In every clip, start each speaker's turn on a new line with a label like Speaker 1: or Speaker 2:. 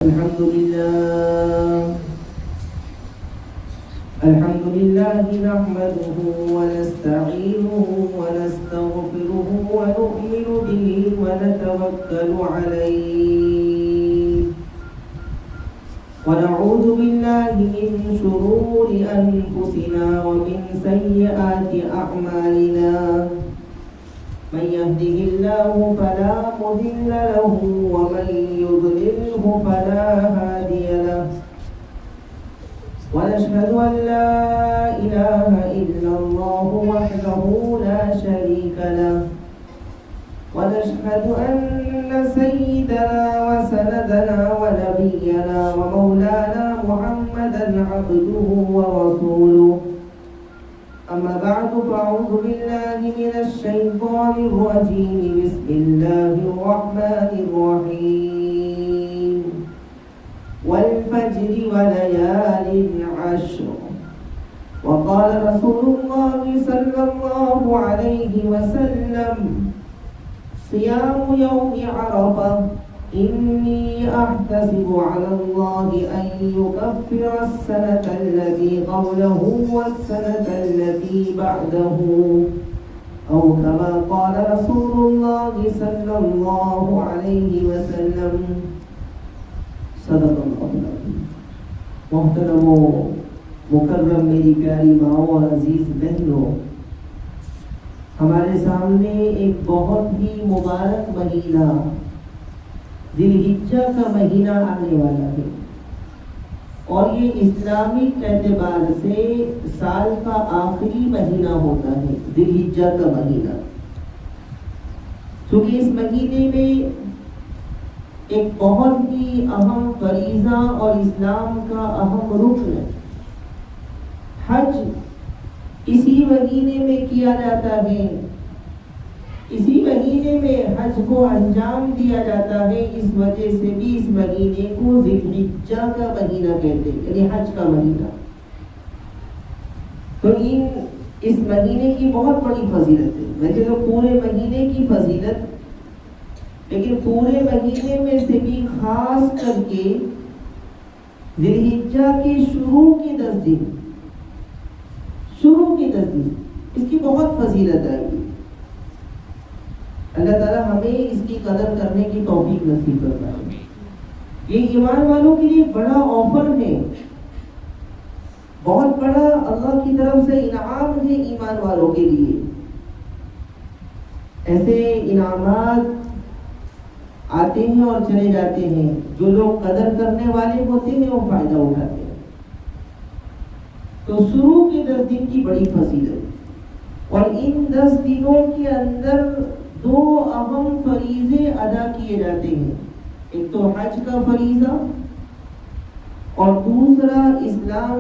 Speaker 1: الحمد لله نحمده ونستعينه ونستغفره ونؤمن به ونتوكل عليه ونعوذ بالله من شرور أنفسنا ومن سيئات أعمالنا من يهده الله فلا مضل له ومن يضلله فلا هادي له ونشهد أن لا إله إلا الله وحده لا شريك له ونشهد أن سيدنا وسندنا ونبينا ومولانا محمدا عبده ورسوله أما بعد فأعوذ بالله من الشيطان الرجيم بسم الله الرحمن الرحيم والفجر وليال عشر وقال رسول الله صلى الله عليه وسلم صيام يوم عرفة إني أحتسب على الله أن يكفر السنة التي قبله والسنة التي بعده أو كما قال رسول الله صلى الله عليه وسلم صدق اللہ العظیم۔ محترم و مکرم میری پیاری ماؤں اور عزیز بہنوں، ہمارے سامنے ایک بہت ہی مبارک مہینہ ذی الحجہ کا مہینہ آنے والا ہے، اور یہ اسلامی اعتبار سے سال کا آخری مہینہ ہوتا ہے، ذی الحجہ کا مہینہ۔ کیونکہ اس مہینے میں ایک بہت ہی اہم فریضہ اور اسلام کا اہم رکن حج اسی مہینے میں کیا جاتا ہے، اسی مہینے میں حج کو انجام دیا جاتا ہے۔ اس وجہ سے بھی اس مہینے کو ذی الحجہ کا مہینہ کہتے ہیں، یعنی حج کا مہینہ۔ تو اس مہینے کی بہت بڑی فضیلت ہے، ویسے تو پورے مہینے کی فضیلت، لیکن پورے مہینے میں سے بھی خاص کر کے ذی الحجہ کے شروع کے 10 دن اس کی بہت فضیلت آئے گی۔ اللہ تعالیٰ ہمیں اس کی قدر کرنے کی توفیق نصیب فرمائے۔ یہ ایمان والوں کے لیے بڑا آفر ہے، بہت بڑا اللہ کی طرف سے انعام ہے ایمان والوں کے لیے۔ ایسے انعامات آتے ہیں اور چلے جاتے ہیں، جو لوگ قدر کرنے والے ہوتے ہیں وہ فائدہ اٹھاتے ہیں۔ تو شروع کے 10 دن کی بڑی فضیلت، اور ان 10 دنوں کے اندر 2 اہم فریضے ادا کیے جاتے ہیں، ایک تو حج کا فریضہ اور دوسرا اسلام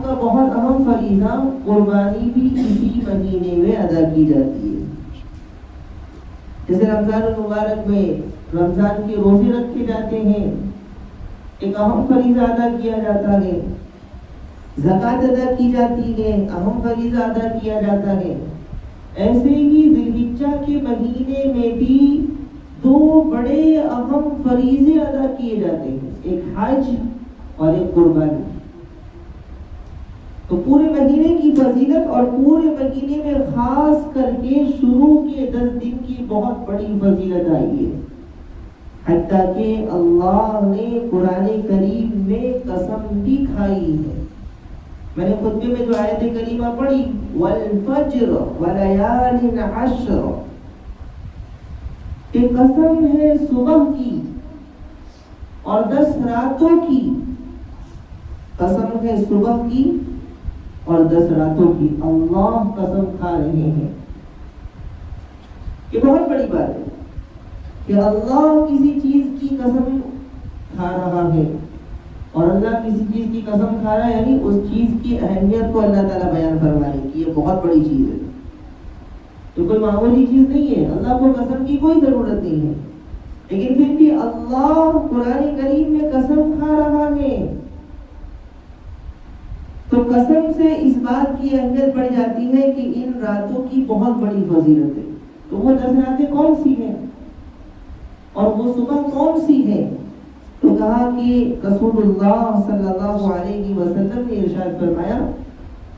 Speaker 1: کا بہت اہم فریضہ قربانی بھی اسی مہینے میں ادا کی جاتی ہے۔ جیسے رمضان المبارک میں رمضان کے روزے رکھے جاتے ہیں، ایک اہم فریضہ ادا کیا جاتا ہے، زکوٰۃ ادا کی جاتی ہے، اہم فریضہ ادا کیا جاتا ہے۔ ایسے ہی ذی الحجہ کے مہینے میں بھی 2 بڑے اہم فریضے ادا کیے جاتے ہیں، ایک حج اور ایک قربانی۔ تو پورے مہینے کی فضیلت، اور پورے مہینے میں خاص کر کے شروع کے 10 دن کی بہت بڑی فضیلت آئی ہے، حتیٰ کہ اللہ نے قرآن کریم میں قسم بھی کھائی ہے۔ میں نے خطبے میں جو آیت کریمہ پڑھی والفجر ولیال عشر، کہ قسم ہے صبح کی اور 10 راتوں کی، قسم ہے صبح کی اور 10 راتوں کی، اللہ قسم کھا رہے ہیں۔ یہ بہت بڑی بات ہے کہ اللہ کسی چیز کی قسم کھا رہا ہے، اور اللہ کسی چیز کی قسم کھا رہا ہے، یعنی اس چیز کی اہمیت کو اللہ تعالیٰ بیان فرما رہے کہ یہ بہت بڑی چیز ہے، تو کوئی معمولی چیز نہیں ہے، اللہ کو قسم کی کوئی ضرورت نہیں ہے، لیکن پھر بھی اللہ قرآن کریم میں قسم کھا رہا ہے۔ تو قسم سے اس بات کی اہمیت بڑھ جاتی ہے کہ ان راتوں کی بہت بڑی فضیلت ہے۔ تو وہ 10 راتیں کون سی ہیں؟ سی ہے؟ تو کہا کہ رسول اللہ صلی اللہ علیہ وسلم نے ارشاد فرمایا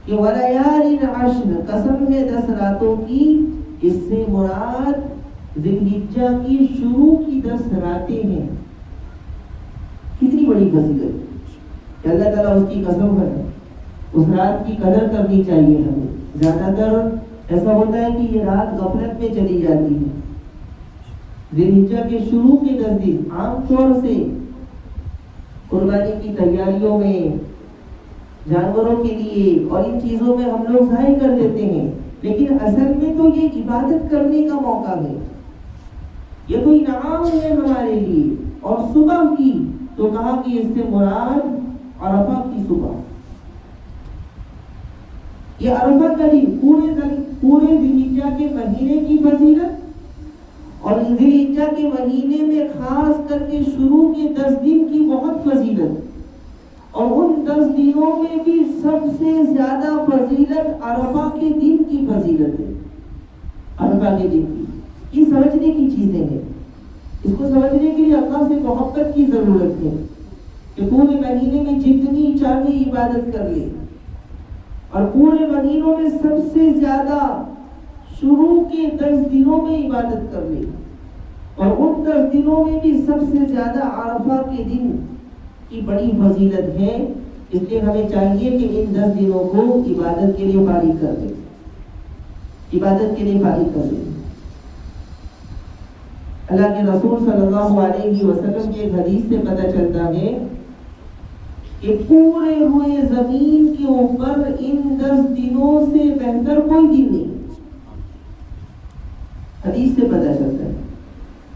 Speaker 1: کہ وَلَيَالٍ عَشْرٍ، قسم ہے 10 راتوں کی، اس سے مراد ذی الحجہ کی شروع کی 10 راتیں ہیں۔ کتنی بڑی فضیلت کہ اللہ تعالیٰ اس کی قسم ہے، اس رات کی قدر کرنی چاہیے ہمیں۔ زیادہ تر ایسا ہوتا ہے کہ یہ رات غفلت میں چلی جاتی ہے۔ ذی الحجہ کے شروع کے 10 دن عام طور سے قربانی کی تیاریوں میں، جانوروں کے لیے اور ان چیزوں میں ہم لوگ ضائع کر دیتے ہیں، لیکن اصل میں تو یہ عبادت کرنے کا موقع ہے، یہ تو انعام ہے ہمارے لیے۔ اور صبح کی تو کہا کہ اس سے مراد عرفہ کی صبح، یہ عرفہ کا دن، پورے ذی الحجہ کے مہینے کی فضیلت، اور ذی الحجہ کے مہینے میں خاص کر کے شروع کے 10 دن کی بہت فضیلت، اور ان 10 دنوں میں بھی سب سے زیادہ فضیلت عرفہ کے دن کی فضیلت ہے۔ عرفہ کے دن کی یہ سمجھنے کی چیزیں ہیں، اس کو سمجھنے کے لیے اللہ سے محبت کی ضرورت ہے کہ پورے مہینے میں جتنی چاہے عبادت کر لے، اور پورے مہینوں میں سب سے زیادہ شروع کے 10 دنوں میں عبادت کر لے، اور ان 10 دنوں میں بھی سب سے زیادہ عرفہ کے دن کی بڑی فضیلت ہے۔ اس لیے ہمیں چاہیے کہ ان 10 دنوں کو عبادت کے لیے فارغ کر دیں، عبادت کے لیے فارغ کر دیں۔ اللہ کے رسول صلی اللہ علیہ وسلم کی ایک حدیث سے پتہ چلتا ہے کہ پورے ہوئے زمین کے اوپر ان 10 دنوں سے بہتر کوئی دن نہیں۔ حدیث سے پتہ چلتا ہے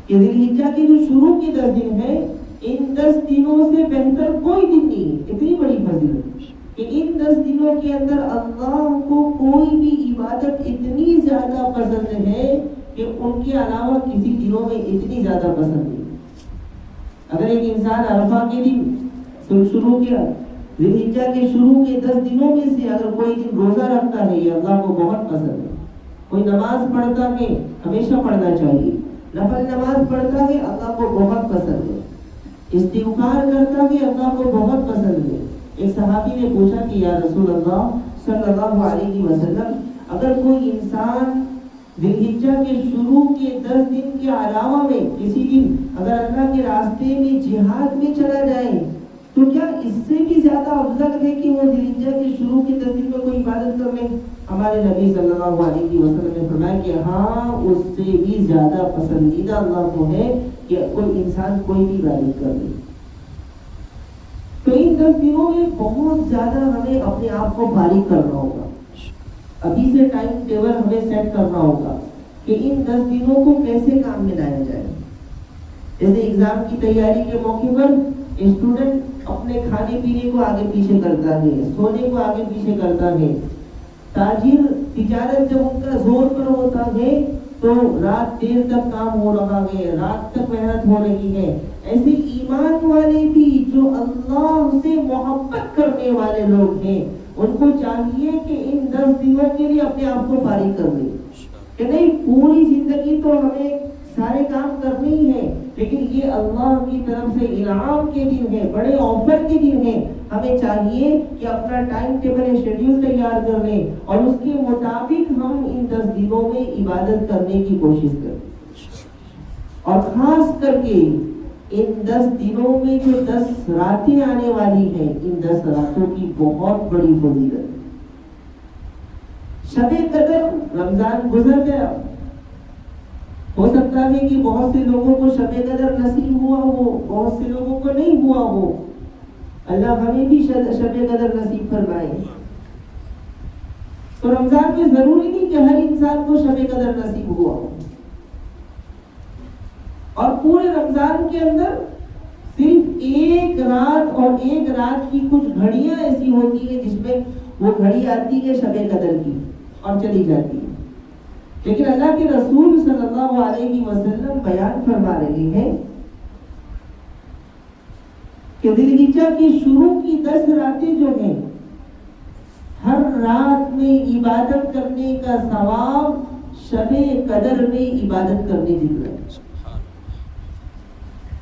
Speaker 1: کہ ذی الحجہ کے جو شروع کے 10 دن ہیں، ان 10 دنوں سے بہتر کوئی دن نہیں ہے۔ اتنی بڑی فضیلت کہ ان 10 دنوں کے اندر اللہ کو کوئی بھی عبادت اتنی زیادہ پسند ہے کہ ان کے علاوہ کسی دنوں میں اتنی زیادہ پسند نہیں۔ اگر ایک انسان عرفہ کے دن شروع کیا، ذی الحجہ کے شروع کے 10 دنوں میں سے اگر کوئی دن روزہ رکھتا ہے، یہ اللہ کو بہت پسند ہے۔ کوئی نماز پڑھتا ہے، ہمیشہ پڑھنا چاہیے، نفل نماز پڑھتا ہے، اللہ کو بہت پسند ہے۔ استغفار کرتا ہے، اللہ کو بہت پسند ہے۔ ایک صحابی نے پوچھا کہ یا رسول اللہ صلی اللہ علیہ وسلم، اگر کوئی انسان ذی الحجہ کے شروع کے 10 دن کے علاوہ میں کسی دن اگر اللہ کے راستے میں جہاد میں چلا جائے تو کیا اس سے بھی زیادہ افضل ہے کہ وہ ذی الحجہ کے شروع کے 10 دن میں کوئی عبادت کر لے؟ ہمارے نبی صلی اللہ علیہ وسلم نے فرمایا کہ ہاں، اس سے بھی زیادہ پسندیدہ اللہ کو ہے کہ کوئی انسان کوئی بھی عبادت کر لے۔ تو ان 10 دنوں میں بہت زیادہ ہمیں اپنے آپ کو فارغ کرنا ہوگا، ابھی سے ٹائم ٹیبل ہمیں سیٹ کرنا ہوگا کہ ان 10 دنوں کو کیسے کام میں لایا جائے۔ جیسے ایگزام کی تیاری کے موقع پر اسٹوڈنٹ اپنے کھانے پینے کو آگے پیچھے کرتا ہے، سونے کو آگے پیچھے کرتا ہے، تاجر تجارت جب ان کا زور پر ہوتا ہے تو رات دیر تک کام ہو رہا ہے، رات تک محنت ہو رہی ہے۔ ایسے ایمان والے بھی جو اللہ سے محبت کرنے والے لوگ ہیں، ان کو چاہیے کہ ان 10 دنوں کے لیے اپنے آپ کو فارغ کر دیں کہ نہیں، پوری زندگی تو ہمیں سارے کام کرنے ہی ہیں، لیکن یہ اللہ کی طرف سے انعام کے دن ہے، بڑے آفر کے دن ہیں۔ ہمیں چاہیے کہ اپنا ٹائم ٹیبل شیڈیول تیار کر لیں اور اس کے مطابق ہم ان 10 دنوں میں عبادت کرنے کی کوشش کریں، اور خاص کر کے ان 10 دنوں میں جو 10 راتیں آنے والی ہیں، ان 10 راتوں کی بہت بڑی فضیلت۔ شب قدر، رمضان گزر گیا، ہو سکتا ہے کہ بہت سے لوگوں کو شب قدر نصیب ہوا ہو، بہت سے لوگوں کو نہیں ہوا ہو۔ اللہ ہمیں بھی شب قدر نصیب فرمائے۔ تو رمضان میں ضروری نہیں کہ ہر انسان کو شب قدر نصیب ہوا ہو، اور پورے رمضان کے اندر صرف ایک رات اور ایک رات کی کچھ گھڑیاں ایسی ہوتی ہیں جس میں وہ گھڑی آتی ہے شب قدر کی اور چلی جاتی ہے، لیکن اللہ کے رسول صلی اللہ علیہ وسلم بیان فرما رہے ہیں کہ ذی الحجہ کی شروع کی 10 راتیں جو ہیں، ہر رات میں عبادت کرنے کا ثواب شب قدر میں عبادت کرنے جتنا ہے۔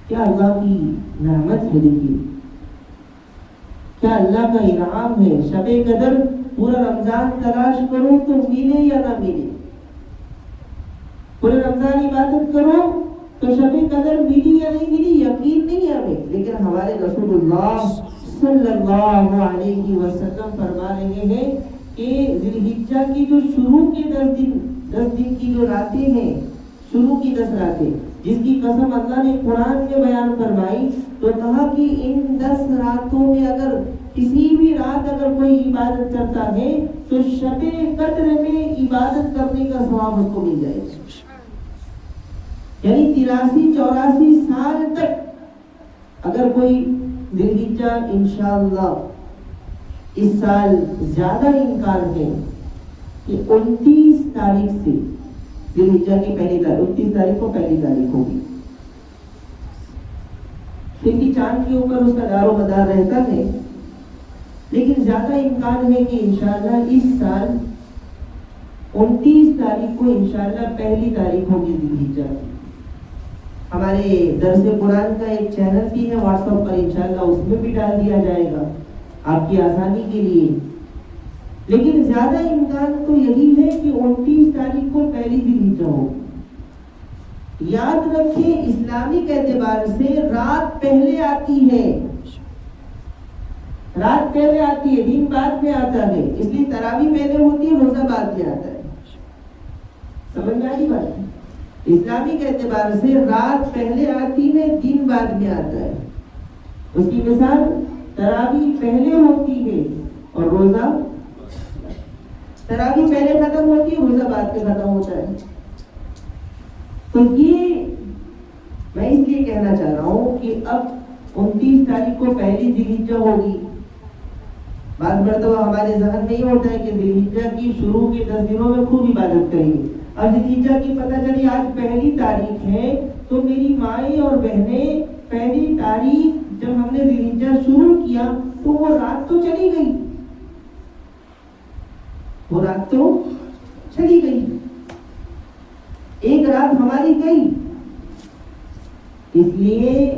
Speaker 1: کیا اللہ کی نعمت ہے، دیکھیے کیا اللہ کا انعام ہے. شب قدر پورا رمضان تلاش کرو تو ملے یا نہ ملے، پورے رمضان عبادت کرو تو شب قدر ملی یا نہیں ملی یقین نہیں ہے ہمیں. لیکن ہمارے رسول اللہ صلی اللہ علیہ وسلم فرما رہے ہیں کہ ذی الحجہ کی جو شروع کے 10 دن کی جو راتیں ہیں، شروع کی 10 راتیں جس کی قسم اللہ نے قرآن میں بیان فرمائی، تو کہا کہ ان 10 راتوں میں اگر کسی بھی رات اگر کوئی عبادت کرتا ہے تو شب قدر میں عبادت کرنے کا ثواب اس کو مل جائے گا. یعنی 83-84 سال تک اگر کوئی ذی الحجہ انشاءاللہ اس سال زیادہ امکان ہے کہ 29 تاریخ سے ذی الحجہ کی پہلی تاریخ 29 تاریخ کو پہلی تاریخ ہوگی، کیونکہ چاند کے اوپر اس کا دار و مدار رہتا ہے، لیکن زیادہ امکان ہے کہ انشاءاللہ اس سال 29 تاریخ کو انشاءاللہ پہلی تاریخ ہوگی ذی الحجہ کی. ہمارے درس قرآن کا ایک چینل بھی ہے واٹس ایپ پر، انشاءاللہ اس میں بھی ڈال دیا جائے گا آپ کی آسانی کے لیے. لیکن زیادہ امکان تو یہی ہے کہ 29 تاریخ کو پہلی ذی الحجہ ہو. یاد رکھیں اسلامک اعتبار سے رات پہلے آتی ہے، رات پہلے آتی ہے، دن بعد میں آتا ہے. اس لیے تراویح پہلے ہوتی ہے، روزہ بعد میں آتا ہے. سمجھ میں آئی بات؟ اسلامک اعتبار سے رات پہلے آتی ہے، دن بعد میں آتا ہے. اس کی مثال تراویح پہلے ہوتی ہے اور روزہ، تراویح پہلے ختم ہوتی ہے، روزہ بعد میں ختم ہوتا ہے. تو یہ میں اس لیے کہنا چاہ رہا ہوں کہ اب 29 تاریخ کو پہلی ذی الحجہ ہوگی. بعض مرتبہ ہمارے ذہن میں یہ ہوتا ہے کہ ذی الحجہ کی شروع کے 10 دنوں میں خوب عبادت کریں گے. اب ذی الحجہ کی پتہ چلی آج پہلی تاریخ ہے تو میری مائیں اور بہنیں پہلی تاریخ جب ہم نے ذی الحجہ شروع کیا تو وہ رات تو چلی گئی، وہ رات تو چلی گئی، ایک رات ہماری گئی. اس لیے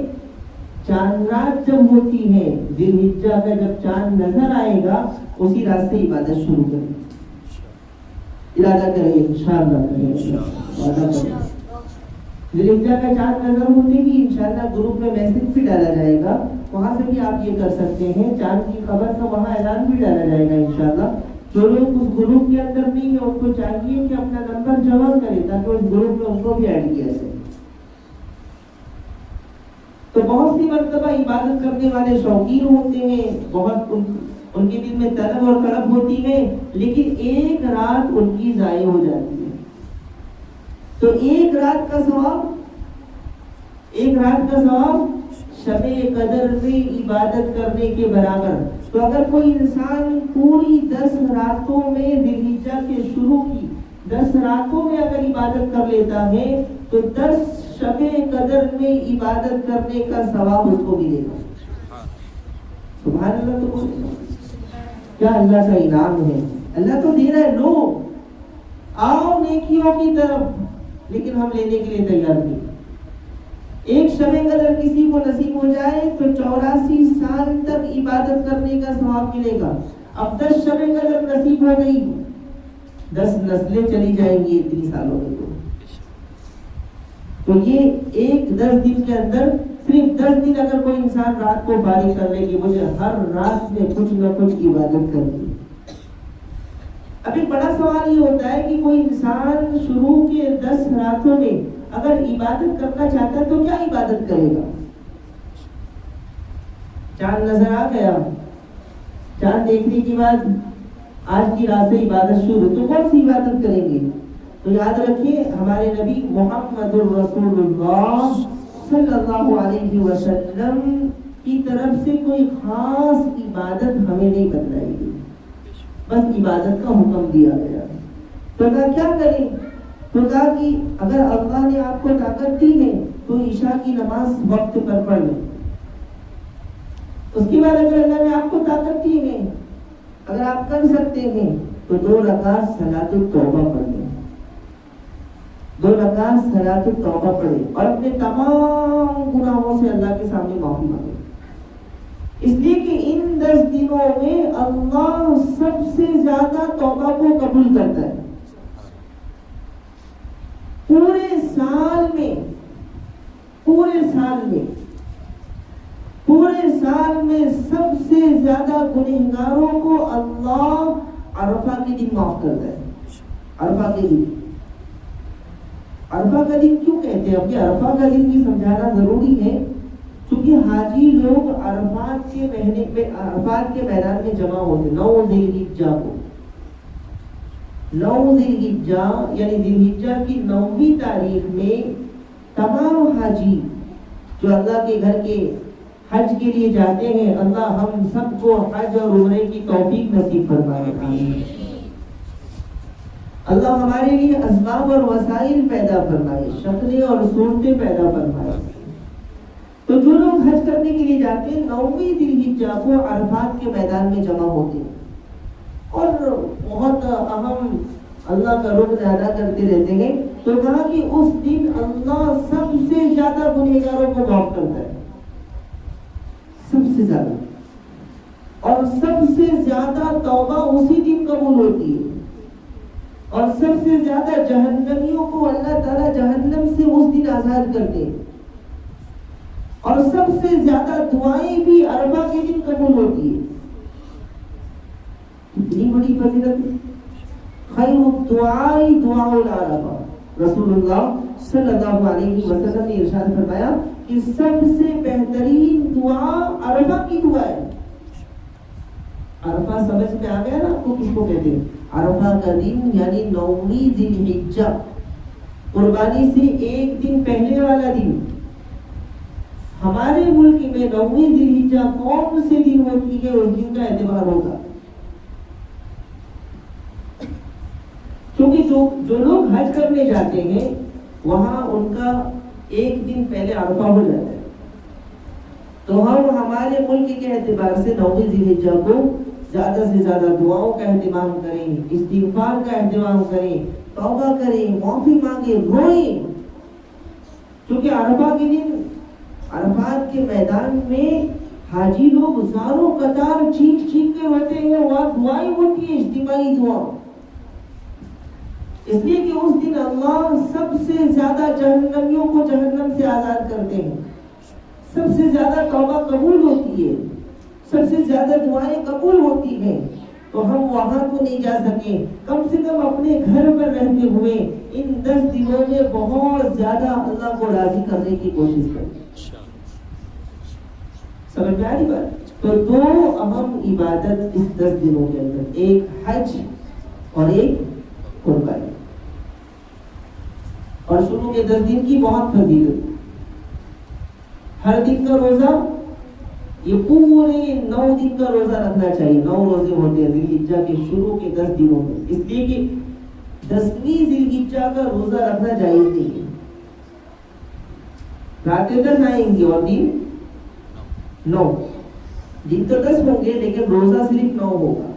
Speaker 1: چاند رات جب ہوتی ہے، ذی الحجہ کا جب چاند نظر آئے گا اسی رات سے عبادت شروع کریں، ارادہ کریں، انشاءاللہ کریں. ذی الحجہ کا چاند نظر ہوتے ہی انشاءاللہ گروپ میں میسج بھی ڈالا جائے گا، وہاں سے بھی آپ یہ کر سکتے ہیں. چاند کی خبر کا وہاں اعلان بھی ڈالا جائے گا انشاءاللہ. جو لوگ اس گروپ کے اندر نہیں ہیں ان کو چاہیے کہ اپنا نمبر جمع کریں تاکہ اس گروپ میں ان کو بھی ایڈ کیا جائے. تو بہت سی مرتبہ عبادت کرنے والے شوقین ہوتے ہیں، بہت ان کے دل میں طلب اور تڑپ ہوتی ہے، لیکن ایک رات ان کی ضائع ہو جاتی ہے. تو ایک رات کا ثواب شب قدر میں عبادت کرنے کے برابر. تو اگر کوئی انسان پوری 10 راتوں میں ذی الحجہ کے شروع کی 10 راتوں میں اگر عبادت کر لیتا ہے تو 10 شب قدر میں عبادت کرنے کا ثواب اس کو ملے گا. سبحان اللہ. تو کیا اللہ کا انعام ہے، اللہ تو دے رہا ہے. لو آؤ نیکیوں کی طرف، لیکن ہم لینے کے لیے تیار نہیں. ایک شب قدر کسی کو نصیب ہو جائے تو 84 سال تک عبادت کرنے کا ثواب ملے گا. اب 10 شب قدر نصیب ہو گئی، 10 نسلیں چلی جائیں گی اتنی سالوں میں. تو یہ ایک 10 دن کے اندر صرف 10 دن اگر کوئی انسان رات کو فارغ کر لے کہ مجھے ہر رات میں کچھ نہ کچھ عبادت کرنی. اب ایک بڑا سوال یہ ہوتا ہے کہ کوئی انسان شروع کے 10 راتوں میں اگر عبادت کرنا چاہتا ہے تو کیا عبادت کرے گا؟ چاند نظر آ گیا، چاند دیکھنے کے بعد آج کی رات سے عبادت شروع، تو کون سی عبادت کریں گے؟ تو یاد رکھیے ہمارے نبی محمد الرسول اللہ صلی اللہ علیہ وسلم کی طرف سے کوئی خاص عبادت ہمیں نہیں بتلائی گئی، بس عبادت کا حکم دیا گیا. تو کیا کریں؟ تو کہا کہ اگر اللہ نے آپ کو طاقت دی ہے تو عشاء کی نماز وقت پر پڑھ لیں. اس کے بعد اگر اللہ نے آپ کو طاقت دی ہے، اگر آپ کر سکتے ہیں تو 2 رکعت صلاۃ التوبہ پڑھ لیں. 2 رکعت صلاۃ التوبہ پڑھے اور اپنے تمام گناہوں سے اللہ کے سامنے معافی مانگے، اس لیے کہ ان 10 دنوں میں اللہ سب سے زیادہ توبہ کو قبول کرتا ہے۔ پورے سال میں سب سے زیادہ گنہگاروں کو اللہ عرفہ کے دن معاف کرتا ہے۔ عرفہ کے دن، عرفہ کا دن کیوں کہتے ہیں؟ اب یہ عرفہ کا دن بھی سمجھانا ضروری ہے، کیونکہ حاجی لوگ عرفات کے میدان میں جمع ہوتے 9 ذی الحجہ کو، 9 ذی الحجہ یعنی ذی الحجہ کی 9ویں تاریخ میں تمام حاجی جو اللہ کے گھر کے حج کے لیے جاتے ہیں، اللہ ہم سب کو حج اور عمرے کی توفیق نصیب فرمائے، آمین۔ اللہ ہمارے لیے اسباب اور وسائل پیدا فرمائے، شکلیں اور صورتیں پیدا فرمائے۔ تو جو لوگ حج کرنے کے لیے جاتے ہیں 9ویں ذی الحجہ کو عرفات کے میدان میں جمع ہوتے ہیں اور بہت اہم اللہ کا رکن ادا کرتے رہتے ہیں۔ تو کہا کہ اس دن اللہ سب سے زیادہ گنہگاروں کو معاف کرتا ہے، سب سے زیادہ، اور سب سے زیادہ توبہ اسی دن قبول ہوتی ہے، اور سب سے زیادہ جہنمیوں کو اللہ تعالیٰ جہنم سے اس دن آزاد کرتے ہیں، اور سب سے زیادہ دعائیں بھی عرفہ کے دن قبول ہوتی ہے۔ اتنی بڑی فضیلت ہے۔ خیر الدعاء دعاء العرفہ، رسول اللہ صلی اللہ علیہ وسلم نے ارشاد فرمایا کہ سب سے بہترین دعا عرفہ کی دعا ہے۔ عرفہ سمجھ میں آ گیا نا آپ کو کس کو کہتے ہیں؟ عرفہ کا دن یعنی 9ویں ذی الحجہ، قربانی سے 1 دن پہلے والا دن۔ ہمارے ملک میں 9ویں ذی الحجہ کون سے دن ہوتی ہے اس دن کا اعتبار ہوگا، کیونکہ جو لوگ حج کرنے جاتے ہیں وہاں ان کا 1 دن پہلے عرفہ ہو جاتا ہے، تو ہم ہمارے ملک کے اعتبار سے 9ویں ذی الحجہ کو زیادہ سے زیادہ دعاؤں کا اہتمام کریں، استغفار کا اہتمام کریں، توبہ کریں، معافی مانگیں، روئیں، کیونکہ عرفہ کے دن عرفات کے میدان میں حاجی لوگ زاروں قطار چیخ کے روتے ہیں، وہاں دعائیں ہوتی ہیں، اجتماعی دعا، اس لیے کہ اس دن اللہ سب سے زیادہ جہنمیوں کو جہنم سے آزاد کرتے ہیں، سب سے زیادہ توبہ قبول ہوتی ہے، سب سے زیادہ دعائیں قبول ہوتی ہیں۔ تو ہم وہاں تو نہیں جا سکے، کم سے کم اپنے گھر پر رہتے ہوئے ان 10 دنوں میں بہت زیادہ اللہ کو راضی کرنے کی کوشش کریں۔ سمجھ میں آ رہی بات؟ تو 2 اہم عبادت اس 10 دنوں کے اندر، ایک حج اور ایک قربانی، اور شروع کے 10 دن کی بہت فضیلت۔ ہر دن کا روزہ، یہ پورے 9 دن کا روزہ رکھنا چاہیے۔ 9 روزے ہوتے ہیں ذی الحجہ کے شروع کے 10 دنوں میں، اس لیے کہ 10ویں ذی الحجہ کا روزہ رکھنا جائز نہیں ہے۔ راتیں 10 آئیں گی اور دن 9، دن تو 10 ہوں گے لیکن روزہ صرف 9 ہوگا،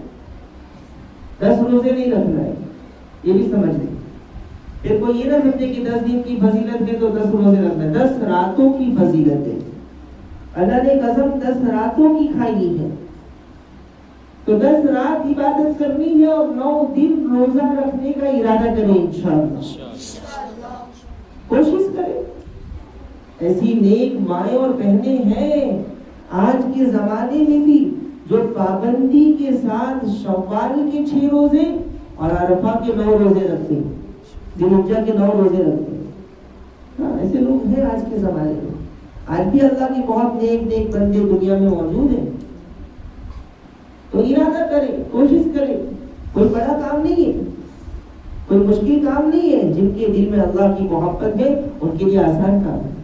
Speaker 1: 10 روزے نہیں رکھنا ہے، یہ بھی سمجھ لیں۔ پھر کوئی یہ نہ سمجھے کہ 10 دن کی فضیلت ہے تو 10 روزے رکھنا ہے، 10 راتوں کی فضیلت ہے۔ اللہ نے قسم 10 راتوں کی کھائی ہے، تو 10 رات عبادت کرنی ہے اور 9 دن روزہ رکھنے کا ارادہ کریں انشاءاللہ، کوشش کریں۔ ایسی نیک مائیں اور بہنیں ہیں آج کے زمانے میں بھی جو پابندی کے ساتھ شوال کے 6 روزے اور عرفہ کے 9 روزے رکھتے ہیں، ذی الحجہ کے 9 روزے رکھتے ہیں۔ ہاں ایسے لوگ ہیں آج کے زمانے میں، آج بھی اللہ کی بہت نیک بندے دنیا میں موجود ہیں۔ تو ارادہ کریں، کوشش کریں، کوئی بڑا کام نہیں ہے، کوئی مشکل کام نہیں ہے، جن کے دل میں اللہ کی محبت ہے ان کے لیے آسان کام ہے،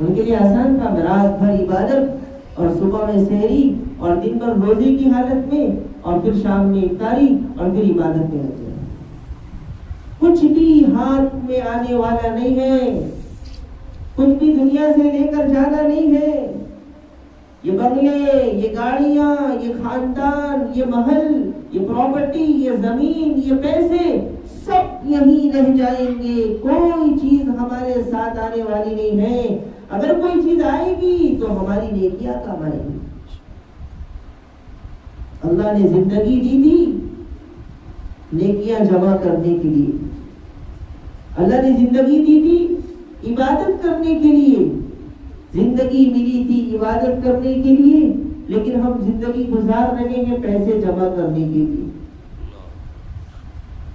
Speaker 1: ان کے لیے آسان کام ہے۔ رات بھر عبادت اور صبح میں سحری اور دن بھر روزے کی حالت میں اور پھر شام میں افطاری اور پھر عبادت میں لگے۔ کچھ بھی ہاتھ میں آنے والا نہیں ہے، کچھ بھی دنیا سے لے کر جانا نہیں ہے۔ یہ بنگلے، یہ گاڑیاں، یہ خاندان، یہ محل، یہ پراپرٹی، یہ زمین، یہ پیسے، سب یہیں رہ جائیں گے، کوئی چیز ہمارے ساتھ آنے والی نہیں ہے، اگر کوئی چیز آئے گی تو ہماری نیکیاں کام آئیں گی۔ اللہ نے زندگی دی تھی نیکیاں جمع کرنے کے لیے، اللہ نے زندگی دی تھی عبادت کرنے کے لیے، زندگی ملی تھی عبادت کرنے کے لیے، لیکن ہم زندگی گزار رہے ہیں پیسے جمع کرنے کے لیے۔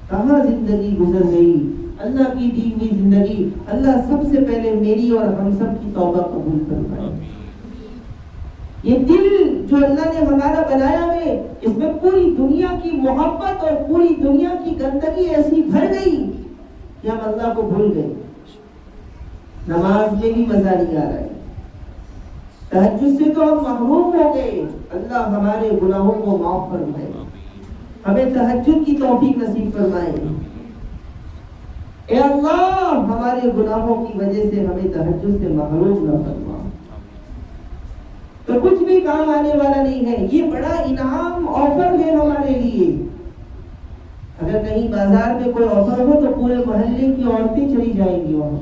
Speaker 1: کہاں زندگی گزر گئی اللہ کی دی ہوئی زندگی؟ اللہ سب سے پہلے میری اور ہم سب کی توبہ قبول فرمائے۔ یہ دل جو اللہ نے ہمارا بنایا ہے، اس میں پوری دنیا کی محبت اور پوری دنیا کی گندگی ایسی بھر گئی کہ ہم اللہ کو بھول گئے۔ نماز میں بھی مزہ نہیں آ رہا ہے، تہجد سے تو ہم محروم ہو گئے۔ اللہ ہمارے گناہوں کو معاف فرمائے، ہمیں تہجد کی توفیق نصیب فرمائے۔ اے اللہ ہمارے گناہوں کی وجہ سے ہمیں تہجد سے محروم نہ فرما، تو کچھ بھی کام آنے والا نہیں ہے۔ یہ بڑا انعام آفر ہے ہمارے لیے۔ اگر کہیں بازار میں کوئی آفر ہو تو پورے محلے کی عورتیں چلی جائیں گی، وہاں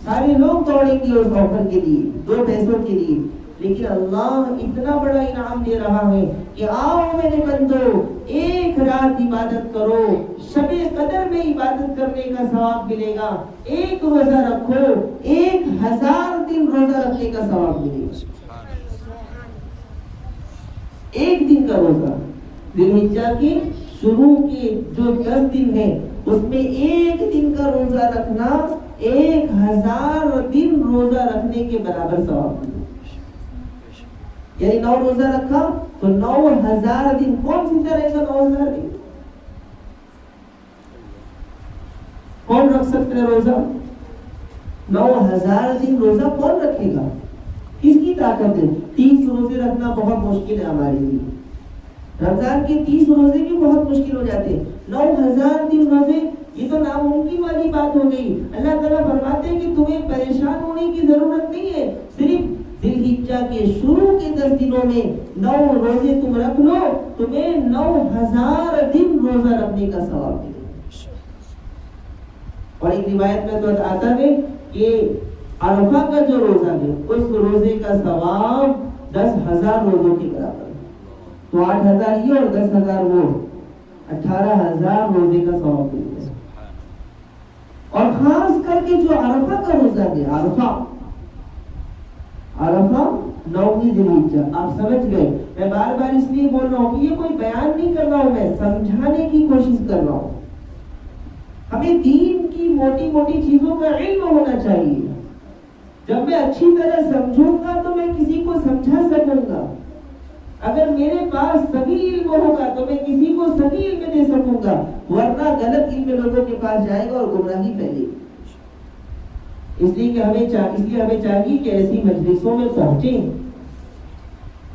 Speaker 1: سارے لوگ دوڑیں گے اس آفر کے لیے، 2 پیسوں کے لیے۔ لیکن اللہ اتنا بڑا انعام دے رہا ہے کہ آؤ میرے بندو، ایک رات عبادت کرو، شب قدر میں عبادت کرنے کا ثواب ملے گا، ایک روزہ رکھو 1000 دن روزہ رکھنے کا ثواب ملے گا۔ ایک دن کا روزہ، ذی الحجہ کے شروع کے جو 10 دن ہیں اس میں ایک دن کا روزہ رکھنا 1000 دن روزہ رکھنے کے برابر ثواب ملے گا۔ یعنی 9 روزہ رکھا تو 9000 دن، کون زندہ رہے گا 9000 دن؟ کون رکھ سکتے ہیں روزہ؟ 9000 دن روزہ کون رکھے گا؟ کس کی طاقت ہے؟ 30 روزے رکھنا بہت مشکل ہے ہمارے لیے، رمضان کے 30 روزے بھی بہت مشکل ہو جاتے ہیں، 9000 دن روزے یہ تو ناممکن والی بات ہو گئی۔ اللہ تعالیٰ فرماتے ہیں کہ تمہیں پریشان ہونے کی ضرورت نہیں ہے، صرف ذی الحجہ کے شروع کے 10 دنوں میں 9 روزے تم رکھ لو، تمہیں 9000 دن روزہ رکھنے کا ثواب ملے گا۔ اور ایک روایت میں تو آتا ہے کہ عرفہ کا جو روزہ ہے اس روزے کا ثواب 10,000 روزوں کے برابر ہے، تو 8,000 یہ اور 10,000 وہ، 18,000 روزے کا ثواب ملے گا۔ اور خاص کر کے جو عرفہ کا روزہ ہے، عرفہ 9ویں ذی الحجہ، آپ سمجھ گئے۔ میں بار بار اس لیے بول رہا ہوں کہ یہ کوئی بیان نہیں کر رہا ہوں، میں سمجھانے کی کوشش کر رہا ہوں۔ ہمیں دین کی موٹی موٹی چیزوں کا علم ہونا چاہیے، جب میں اچھی طرح سمجھوں گا تو میں کسی کو سمجھا سکوں گا، اگر میرے پاس صحیح علم ہوگا تو میں کسی کو صحیح علم دے سکوں گا، ورنہ غلط علم لوگوں کے پاس جائے گا اور گمراہی پھیلے گی۔ اس لیے ہمیں چاہیے کہ ایسی مجلسوں میں پہنچیں،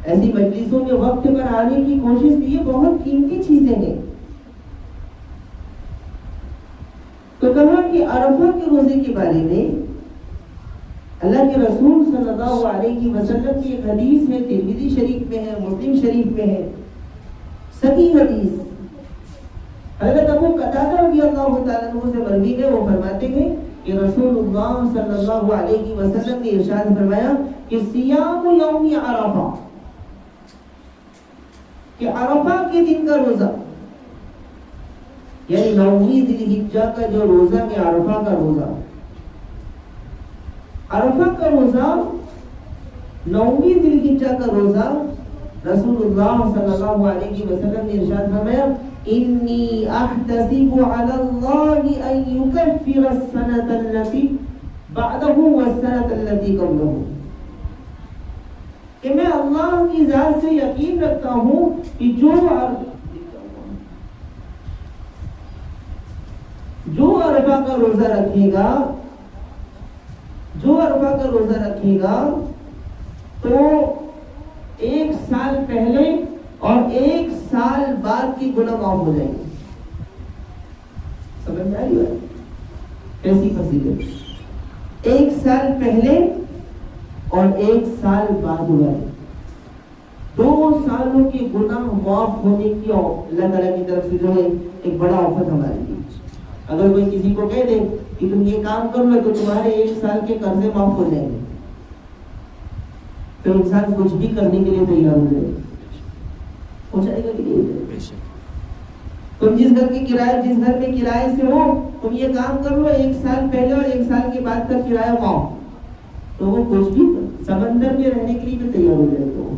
Speaker 1: ایسی مجلسوں میں وقت پر آنے کی کوشش کی، یہ بہت قیمتی چیزیں ہیں۔ تو کہا کہ عرفہ کے روزے کے بارے میں اللہ کے رسول صلی اللہ علیہ وسلم کی ایک حدیث ہے، ترمذی شریف میں ہے، مسلم شریف میں ہے، صحیح حدیث۔ حضرت ابو قتادہ رضی اللہ تعالیٰ عنہ سے مروی ہے، وہ فرماتے ہیں کہ رسول اللہ صلی اللہ علیہ وسلم نے ارشاد فرمایا کہ صیام یوم عرفہ، کہ عرفہ کے دن کا روزہ، یعنی 9ویں ذی الحجہ کا جو روزہ ہے، عرفہ کا روزہ، عرفہ کا روزہ 9ویں ذی الحجہ کا روزہ، رسول اللہ صلی اللہ علیہ وسلم نے ارشاد فرمایا انی احتسب علی اللہ ان یکفر السنۃ التي بعدہ والسنۃ التي قبلہ، کہ میں اللہ کی ذات سے یقین رکھتا ہوں کہ جو عرفہ کا روزہ رکھے گا، جو عرفہ کا روزہ رکھے گا تو 1 سال پہلے اور 1 سال بعد کی گناہ معاف ہو جائیں گے۔ سمجھ میں آئی بات؟ کیسی فضیلت، 1 سال پہلے اور 1 سال بعد ہوا ہے۔ 2 سالوں کے گناہ معاف ہونے کی اللہ تعالیٰ کی طرف سے جو ہے ایک بڑا آفر ہمارے لیے. اگر کوئی کسی کو کہہ دے کہ تم یہ کام کر لو تو تمہارے 1 سال کے قرضے معاف ہو جائیں گے، تو انسان کچھ بھی کرنے کے لیے تیار ہو جائے گا. ہو جائے گا کہ نہیں ہو جائے گا؟ تم جس گھر میں کرائے سے ہو، تم یہ کام کر لو 1 سال پہلے اور 1 سال کے بعد کا کرایہ معاف، تو وہ کچھ بھی سمندر میں رہنے کے لیے بھی تیار ہو جائے گا.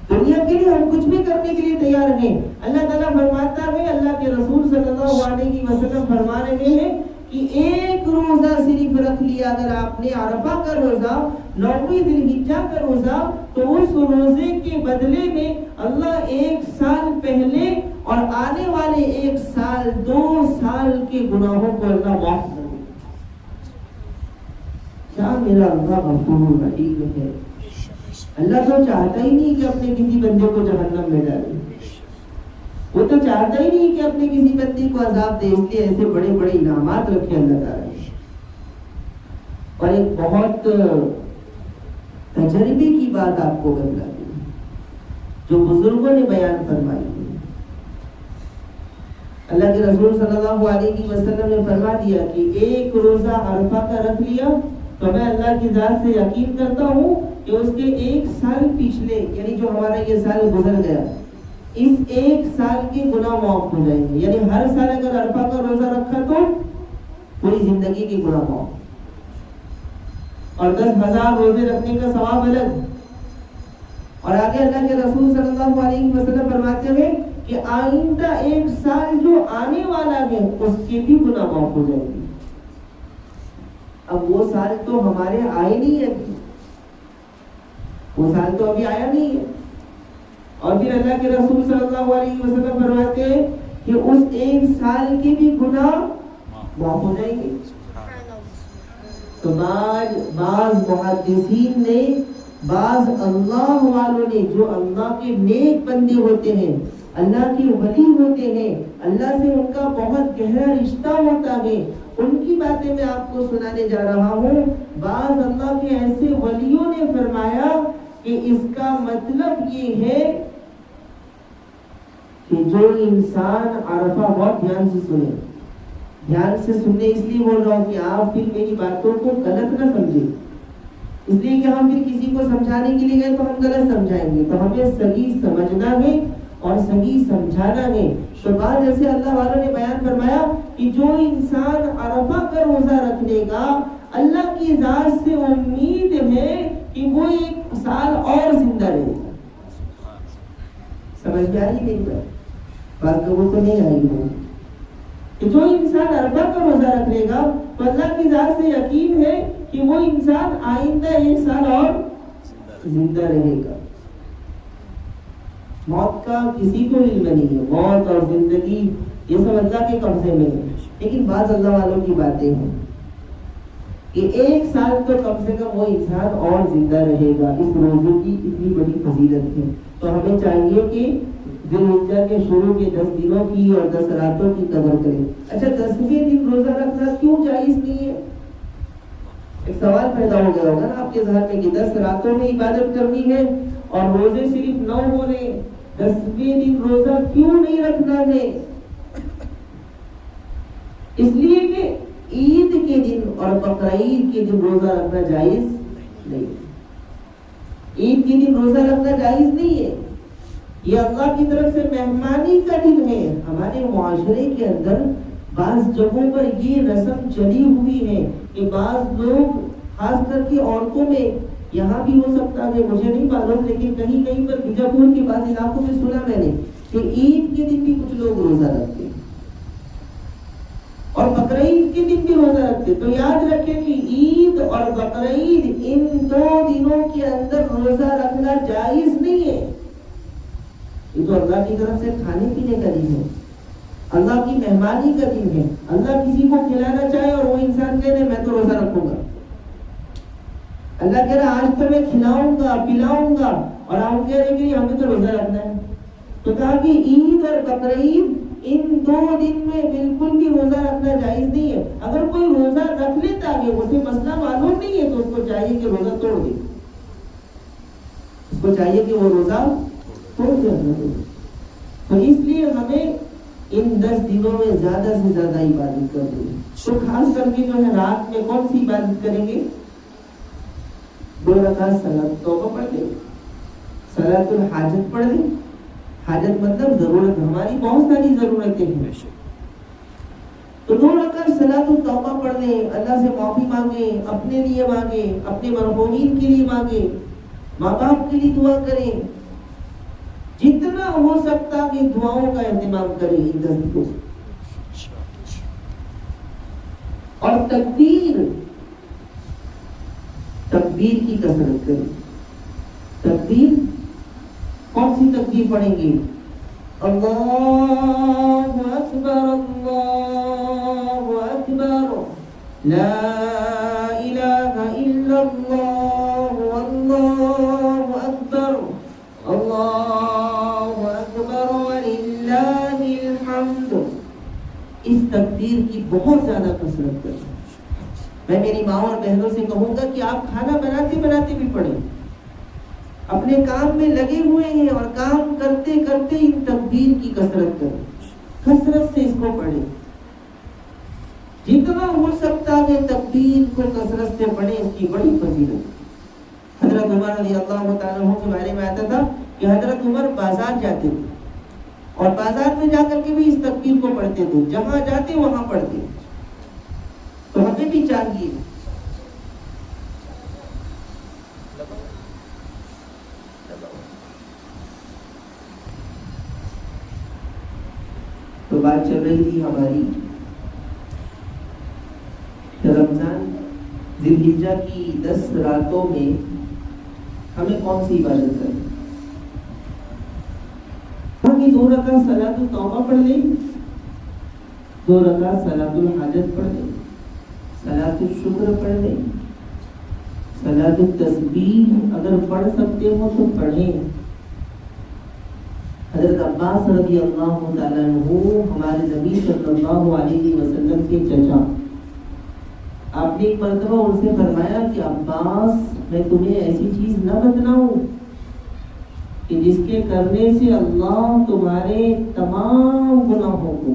Speaker 1: دنیا کے لیے ہم کچھ بھی کرنے کے لیے تیار ہیں. اللہ تعالیٰ فرماتا ہے، اللہ کے رسول صلی اللہ علیہ وسلم فرما رہے ہیں کہ 1 روزہ صرف رکھ لیا اگر آپ نے، عرفہ کا روزہ، 9ویں ذی الحجہ کا روزہ، تو اس روزے کے بدلے میں اللہ 1 سال پہلے اور آنے والے 1 سال 2 سال کے گناہوں کو اللہ معاف کر دے. کیا میرا اللہ غفور رحیم ہے. اللہ تو چاہتا ہی نہیں کہ اپنے کسی بندے کو جہنم میں ڈالے. وہ تو چاہتا ہی نہیں کہ اپنے کسی بندے کو عذاب دے، اس لیے ایسے بڑے بڑے انعامات رکھے اللہ تعالیٰ نے. اور ایک بہت تجربے کی بات آپ کو بتلاتی ہوں جو بزرگوں نے بیان فرمائی ہے. اللہ کے رسول صلی اللہ علیہ وسلم نے فرما دیا کہ 1 روزہ عرفہ کا رکھ لیا تو میں اللہ کی ذات سے یقین کرتا ہوں کہ اس کے 1 سال پچھلے، یعنی جو ہمارا یہ سال گزر گیا، اس 1 سال کے گناہ معاف ہو جائیں گے. یعنی ہر سال اگر عرفہ کا روزہ رکھا تو پوری زندگی کے گناہ معاف. اور 10,000 روزے رکھنے کا ثواب الگ. اور آگے اللہ کے رسول صلی اللہ علیہ وسلم فرماتے ہیں کہ آئندہ 1 سال جو آنے والا ہے اس کے بھی گناہ معاف ہو جائیں گے. اب وہ سال تو ہمارے آئے نہیں ہے، وہ سال تو ابھی آیا نہیں ہے. اور پھر اللہ کے رسول صلی اللہ علیہ وسلم فرماتے ہیں کہ اس 1 سال کے بھی گناہ معاف ہو جائیں گے. تو بعض محدثین نے، بعض اللہ والوں نے، جو اللہ کے نیک بندے ہوتے ہیں، اللہ کے ولی ہوتے ہیں، اللہ سے ان کا بہت گہرا رشتہ ہوتا ہے، ان کی باتیں میں آپ کو سنانے جا رہا ہوں. بعض اللہ کے ایسے ولیوں نے فرمایا کہ اس کا مطلب یہ ہے کہ جو انسان عرفہ، بہت دھیان سے سنے، دھیان سے سننے اس لیے بول رہا ہوں کہ آپ پھر میری باتوں کو غلط نہ سمجھیں. اس لیے کہ ہم پھر کسی کو سمجھانے کے لیے گئے تو ہم غلط سمجھائیں گے، تو ہمیں صحیح سمجھنا ہے اور صحیح سمجھانا ہے. تو بعد جیسے اللہ والوں نے بیان فرمایا کہ جو انسان عرفہ کا روزہ رکھنے کا، اللہ کی ذات سے امید ہے کہ وہ 1 سال اور زندہ رہے گا. سمجھ میں آ رہی میری بات؟ بعض لوگوں کو نہیں آئی ہو کہ جو انسان عرفہ کا روزہ رکھ لے گا تو اللہ کی ذات سے یقین ہے کہ وہ انسان آئندہ 1 سال اور زندہ رہے گا. موت کا کسی کو علم نہیں ہے، موت اور زندگی یہ سب اللہ کے قبضے میں ہے. لیکن بعض اللہ والوں کی باتیں ہیں کہ 1 سال تو کم سے کم وہ انسان اور زندہ رہے گا. اس روزے کی اتنی بڑی فضیلت ہے. تو ہمیں چاہیے کہ ذی الحجہ کے شروع کے 10 دنوں کی اور 10 راتوں کی قدر کریں. اچھا 10ویں دن روزہ رکھنا کیوں جائز نہیں ہے؟ ایک سوال پیدا ہو گیا ہوگا نا آپ کے ذہن میں کہ 10 راتوں میں عبادت کرنی ہے اور روزے صرف 9 ہو رہے، 10ویں دن روزہ کیوں نہیں رکھنا ہے؟ اس لیے کہ عید کے دن اور بقرعید کے دن روزہ رکھنا جائز نہیں. عید کے دن روزہ رکھنا جائز نہیں ہے. یہ اللہ کی طرف سے مہمانی کا دن ہے. ہمارے معاشرے کے اندر بعض جگہوں پر یہ رسم چلی ہوئی ہے کہ بعض لوگ، خاص کر کے عورتوں میں، یہاں بھی ہو سکتا ہے مجھے نہیں معلوم، لیکن کہیں کہیں پر بیجاپور کے بعض علاقوں میں سنا میں نے کہ عید کے دن بھی کچھ لوگ روزہ رکھتے اور بقرعید کے دن بھی روزہ رکھتے. تو یاد رکھیں کہ عید اور بقرعید ان 2 دنوں کے اندر روزہ رکھنا جائز نہیں ہے. یہ تو اللہ کی طرف سے کھانے پینے کا دن ہے، اللہ کی مہمانی کا دن ہے. اللہ کسی کو کھلانا چاہے اور وہ انسان کہہ دے میں تو روزہ رکھوں گا، اللہ کہہ رہا آج تو میں کھلاؤں گا پلاؤں گا، اور آپ کہہ رہے کہ ہمیں تو روزہ رکھنا ہے. تو کہا کہ عید اور بقرعید ان 2 دن میں بالکل بھی روزہ رکھنا جائز نہیں ہے. اگر کوئی روزہ رکھ لیتا ہے، اسے مسئلہ معلوم نہیں ہے، تو اس کو چاہیے کہ روزہ توڑ دے. اس کو چاہیے کہ وہ روزہ توڑ دے. تو اس لیے ہمیں ان 10 دنوں میں زیادہ سے زیادہ عبادت کرنی ہے. تو خاص کر کے جو ہے رات میں کون سی عبادت کریں گے؟ 2 رکعت صلاۃ توبہ پڑھ لیں، صلاۃ الحاجت پڑھ لیں. حاجت مطلب ضرورت، ہماری بہت ساری ضرورتیں ہیں. تو 2 رکعت صلاۃ التوبہ پڑھ لیں، اللہ سے معافی مانگیں، اپنے لیے مانگیں، اپنے مرحومین کے لیے مانگیں، ماں باپ کے لیے دعا کریں. جتنا ہو سکتا کہ دعاؤں کا اہتمام کریں ان 10 دنوں. اور تکبیر کی کثرت کریں. تکبیر کون سی تکبیر پڑھیں گے؟ اللہ اکبر اللہ اکبر لا الہ الا اللہ واللہ اکبر اللہ اکبر وللہ الحمد. اس تکبیر کی بہت زیادہ کثرت کریں. میں میری ماں اور بہنوں سے کہوں گا کہ آپ کھانا بناتے بناتے بھی پڑھیں. اپنے کام میں لگے ہوئے ہیں اور کام کرتے کرتے ان تکبیر کی کثرت کریں. کثرت سے اس کو پڑھیں. جتنا ہو سکتا ہے تکبیر کو کثرت سے پڑھیں. اس کی بڑی فضیلت. حضرت عمر رضی اللہ تعالیٰ عنہ کے بارے میں آتا تھا کہ حضرت عمر بازار جاتے تھے اور بازار میں جا کر کے بھی اس تکبیر کو پڑھتے تھے. جہاں جاتے وہاں پڑھتے. تو ہمیں بھی چاہیے تو بات چل رہی تھی ہماری رمضان ذی الحجہ کی 10 راتوں میں ہمیں کون سی عبادت کریں. 2 رکعت صلاۃ التوبہ پڑھ لیں، 2 رکعت صلاۃ الحاجت پڑھ لیں، صلاۃ الشکر پڑھ لیں، صلاۃ التسبیح اگر پڑھ سکتے ہو تو پڑھیں. حضرت عباس رضی اللہ تعالیٰ عنہ ہمارے نبی صلی اللہ علیہ وسلم کے چچا، آپ نے ایک مرتبہ ان سے فرمایا کہ عباس میں تمہیں ایسی چیز نہ بتلاؤں کہ جس کے کرنے سے اللہ تمہارے تمام گناہوں کو،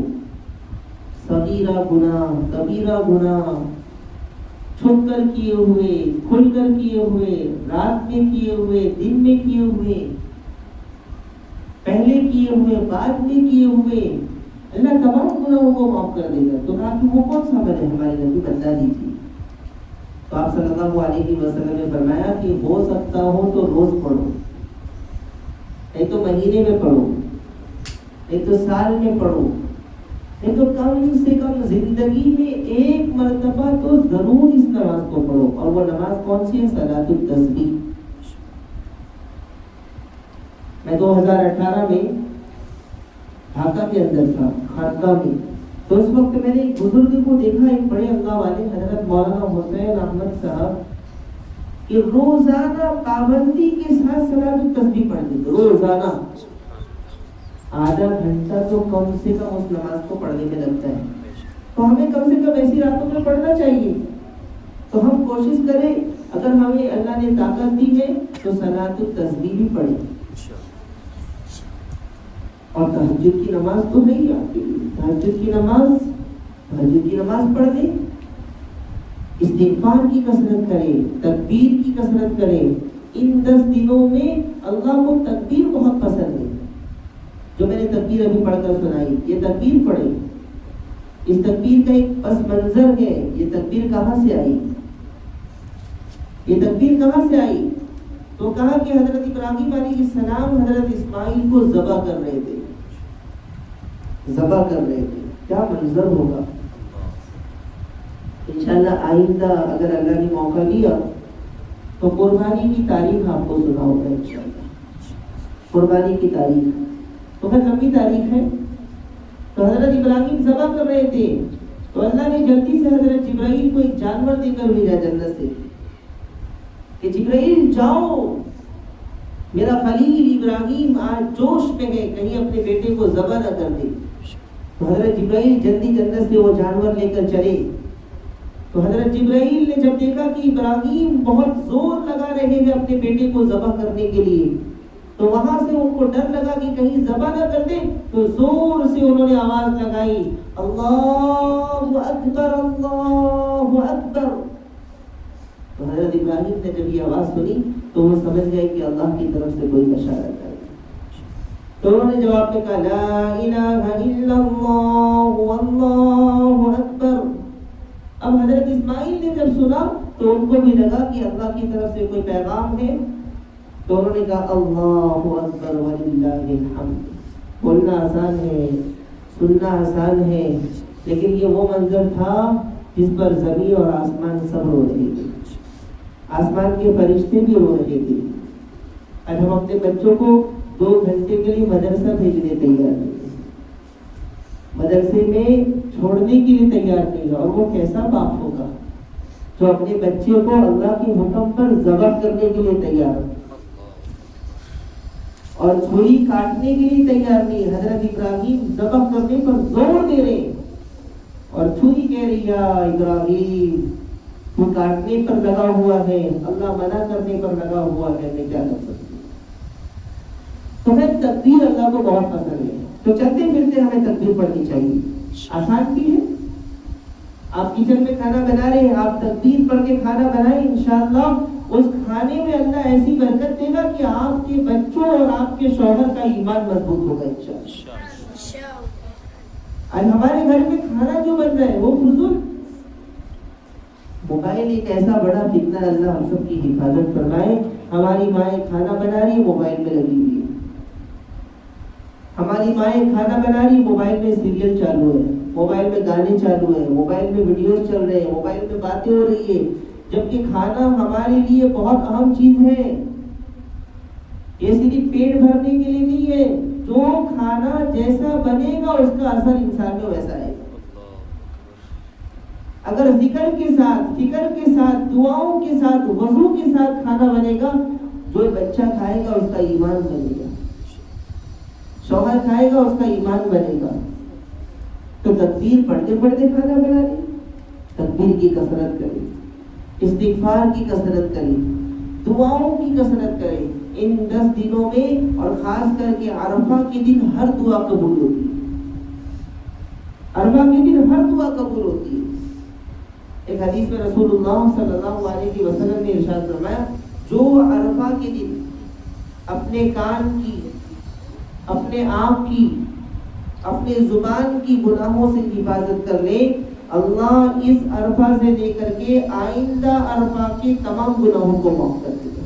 Speaker 1: صغیرہ گناہ، کبیرہ گناہ، چھپ کر کیے ہوئے، کھل کر کیے ہوئے، رات میں کیے ہوئے، دن میں کیے ہوئے، پہلے کیے ہوئے، بعد میں کیے ہوئے، اللہ تمام گناہوں کو معاف کر دے گا. تو کہا کہ وہ کون سا عمل ہے ہمارے نبی، بتا دیجیے. تو آپ صلی اللہ علیہ وسلم نے فرمایا کہ ہو سکتا ہو تو روز پڑھو، نہیں تو مہینے میں پڑھو، نہیں تو سال میں پڑھو، نہیں تو کم سے کم زندگی میں 1 مرتبہ تو ضرور اس نماز کو پڑھو. اور وہ نماز کون سی ہے؟ صلاۃ التسبیح. میں 2018 میں ڈھاکہ کے اندر تھا، خانقاہ میں. تو اس وقت میں نے ایک بزرگ کو دیکھا، ایک بڑے اللہ والے حضرت مولانا حسین احمد صاحب، کہ روزانہ پابندی کے ساتھ صلاۃ التسبیح پڑھتے تھے. روزانہ آدھا گھنٹہ تو کم سے کم اس نماز کو پڑھنے میں لگتا ہے. تو ہمیں کم سے کم ایسی راتوں میں پڑھنا چاہیے. تو ہم کوشش کریں، اگر ہمیں اللہ نے طاقت دی ہے تو صلاۃ التسبیح بھی پڑھیں. اور تہجد کی نماز تو ہے ہی آپ کے لیے. تہجد کی نماز پڑھ دیں. استغفار کی کثرت کریں، تکبیر کی کثرت کریں. ان 10 دنوں میں اللہ کو تکبیر بہت پسند ہے. جو میں نے تکبیر ابھی پڑھ کر سنائی، یہ تکبیر پڑھیں. اس تکبیر کا ایک پس منظر ہے. یہ تکبیر کہاں سے آئی؟ یہ تکبیر کہاں سے آئی؟ تو کہا کہ حضرت ابراہیم علیہ السلام حضرت اسماعیل کو ذبح کر رہے تھے. کیا منظر ہوگا. انشاءاللہ آئندہ اگر اللہ نے موقع دیا تو قربانی کی تاریخ آپ کو سنا ہوگا. انشاءاللہ قربانی کی تاریخ تو بہت لمبی تاریخ ہے. تو حضرت ابراہیم ذبح کر رہے تھے تو اللہ نے جلدی سے حضرت جبرائیل کو ایک جانور دے کر بھیجا جنت سے کہ جبرائیل جاؤ، میرا خلیل ابراہیم آج جوش میں ہے، کہیں اپنے بیٹے کو ذبح نہ کر دے. تو حضرت جبرائیل جلدی جنت سے وہ جانور لے کر چلے. تو تو حضرت جبرائیل نے جب دیکھا کہ ابراہیم بہت زور لگا رہے ہیں اپنے بیٹے کو ذبح کرنے کے لیے، تو وہاں سے ان کو ڈر لگا کہ کہیں ذبح نہ کر دیں، تو زور سے انہوں نے آواز لگائی، اللہ اکبر اللہ اکبر۔ تو حضرت ابراہیم نے جب یہ آواز سنی تو وہ سمجھ گئے کہ اللہ کی طرف سے کوئی بشارت ہے، تو انہوں نے جواب میں کہا لا الہ الا اللہ واللہ اکبر۔ اب حضرت اسماعیل نے جب سنا تو ان کو بھی لگا کہ اللہ کی طرف سے کوئی پیغام ہے، تو انہوں نے کہا اللہ اکبر وللہ الحمد۔ بولنا آسان ہے، سننا آسان ہے، لیکن یہ وہ منظر تھا جس پر زمین اور آسمان سب رو رہے تھے، آسمان کے فرشتے بھی رو رہے تھے۔ آج ہم اپنے بچوں کو 2 گھنٹے کے لیے مدرسہ بھیجنے تیار نہیں، مدرسے میں چھوڑنے کے لیے تیار نہیں ہے، اور وہ کیسا باپ ہوگا جو اپنے بچے کو اللہ کے حکم پر ذبح کرنے کے لیے تیار اور چھری کاٹنے کے لیے تیار نہیں۔ حضرت ابراہیم ذبح کرنے پر زور دے رہے اور چھری کہہ رہی ہے ابراہیم تو کاٹنے پر لگا ہوا ہے، اللہ منع کرنے پر لگا ہوا ہے، میں کیا کر سکتی ہوں۔ تو میں تکبیر اللہ کو بہت پسند ہے، تو چلتے پھرتے ہمیں تکبیر پڑھنی چاہیے، آسان بھی ہے۔ آپ کچن میں کھانا بنا رہے ہیں، آپ تکبیر پڑھ کے کھانا بنائیں، انشاءاللہ اس کھانے میں اللہ ایسی برکت دے گا کہ آپ کے بچوں اور آپ کے شوہر کا ایمان مضبوط ہوگا انشاءاللہ۔ آج ہمارے گھر میں کھانا جو بن رہا ہے وہ فضول، موبائل ایک ایسا بڑا فتنہ، اللہ ہم سب کی حفاظت فرمائے۔ ہماری مائیں کھانا بنا رہی موبائل میں لگی ہوئی ہے، ہماری مائیں کھانا بنا رہی موبائل میں سیریل چالو ہے، موبائل میں گانے چالو ہے، موبائل میں ویڈیوز چل رہے ہیں، موبائل میں باتیں ہو رہی ہے، جبکہ کھانا ہمارے لیے بہت اہم چیز ہے۔ یہ صرف پیٹ بھرنے کے لیے نہیں ہے، جو کھانا جیسا بنے گا اس کا اثر انسان میں ویسا ہے۔ اگر ذکر کے ساتھ، فکر کے ساتھ، دعاؤں کے ساتھ، وضو کے ساتھ کھانا بنے گا، جو بچہ کھائے گا اس کا ایمان بنے گا، شوہر کھائے گا اس کا ایمان بنے گا۔ تو تکبیر پڑھتے پڑھتے کھانا بنا لیں، تکبیر کی کثرت کریں، استغفار کی کثرت کریں، دعاؤں کی کثرت کریں۔ ان 10 دنوں میں اور خاص کر کے عرفہ کے دن ہر دعا قبول ہوتی ہے، عرفہ کے دن ہر دعا قبول ہوتی ہے۔ ایک حدیث میں رسول اللہ صلی اللہ علیہ وسلم نے ارشاد فرمایا، جو عرفہ کے دن اپنے کان کی، اپنے آنکھ کی، اپنے زبان کی گناہوں سے حفاظت کر لے، اللہ اس عرفہ سے لے کر کے آئندہ عرفہ کے تمام گناہوں کو معاف کر دے گا۔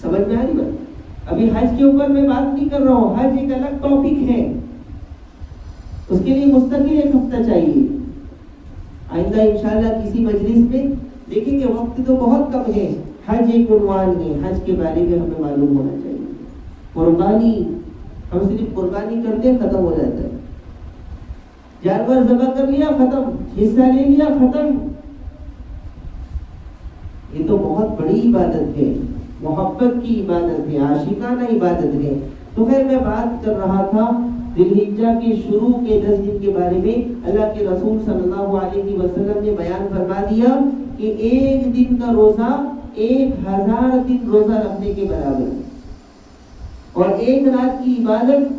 Speaker 1: سمجھ میں آ رہی بات؟ ابھی حج کے اوپر میں بات نہیں کر رہا ہوں، حج ایک الگ ٹاپک ہے، اس کے لیے مستقل ایک ہفتہ چاہیے۔ آئندہ انشاءاللہ کسی مجلس میں دیکھیں گے، وقت تو بہت کم ہے، حج ایک عنوان ہے، حج کے بارے میں ہمیں معلوم ہونا چاہیے۔ قربانی، ہم صرف قربانی کرتے ختم ہو جاتا ہے، جانور ذبح کر لیا ختم، حصہ لے لیا ختم۔ یہ تو بہت بڑی عبادت ہے، محبت کی عبادت ہے، عاشقانہ عبادت ہے۔ تو خیر میں بات کر رہا تھا ذی الحجہ کے شروع کے 10 دن کے بارے میں۔ اللہ کے رسول صلی اللہ علیہ وسلم نے بیان فرما دیا کہ ایک دن کا روزہ 1000 دن روزہ رکھنے کے برابر ہے، اور ایک رات کی عبادت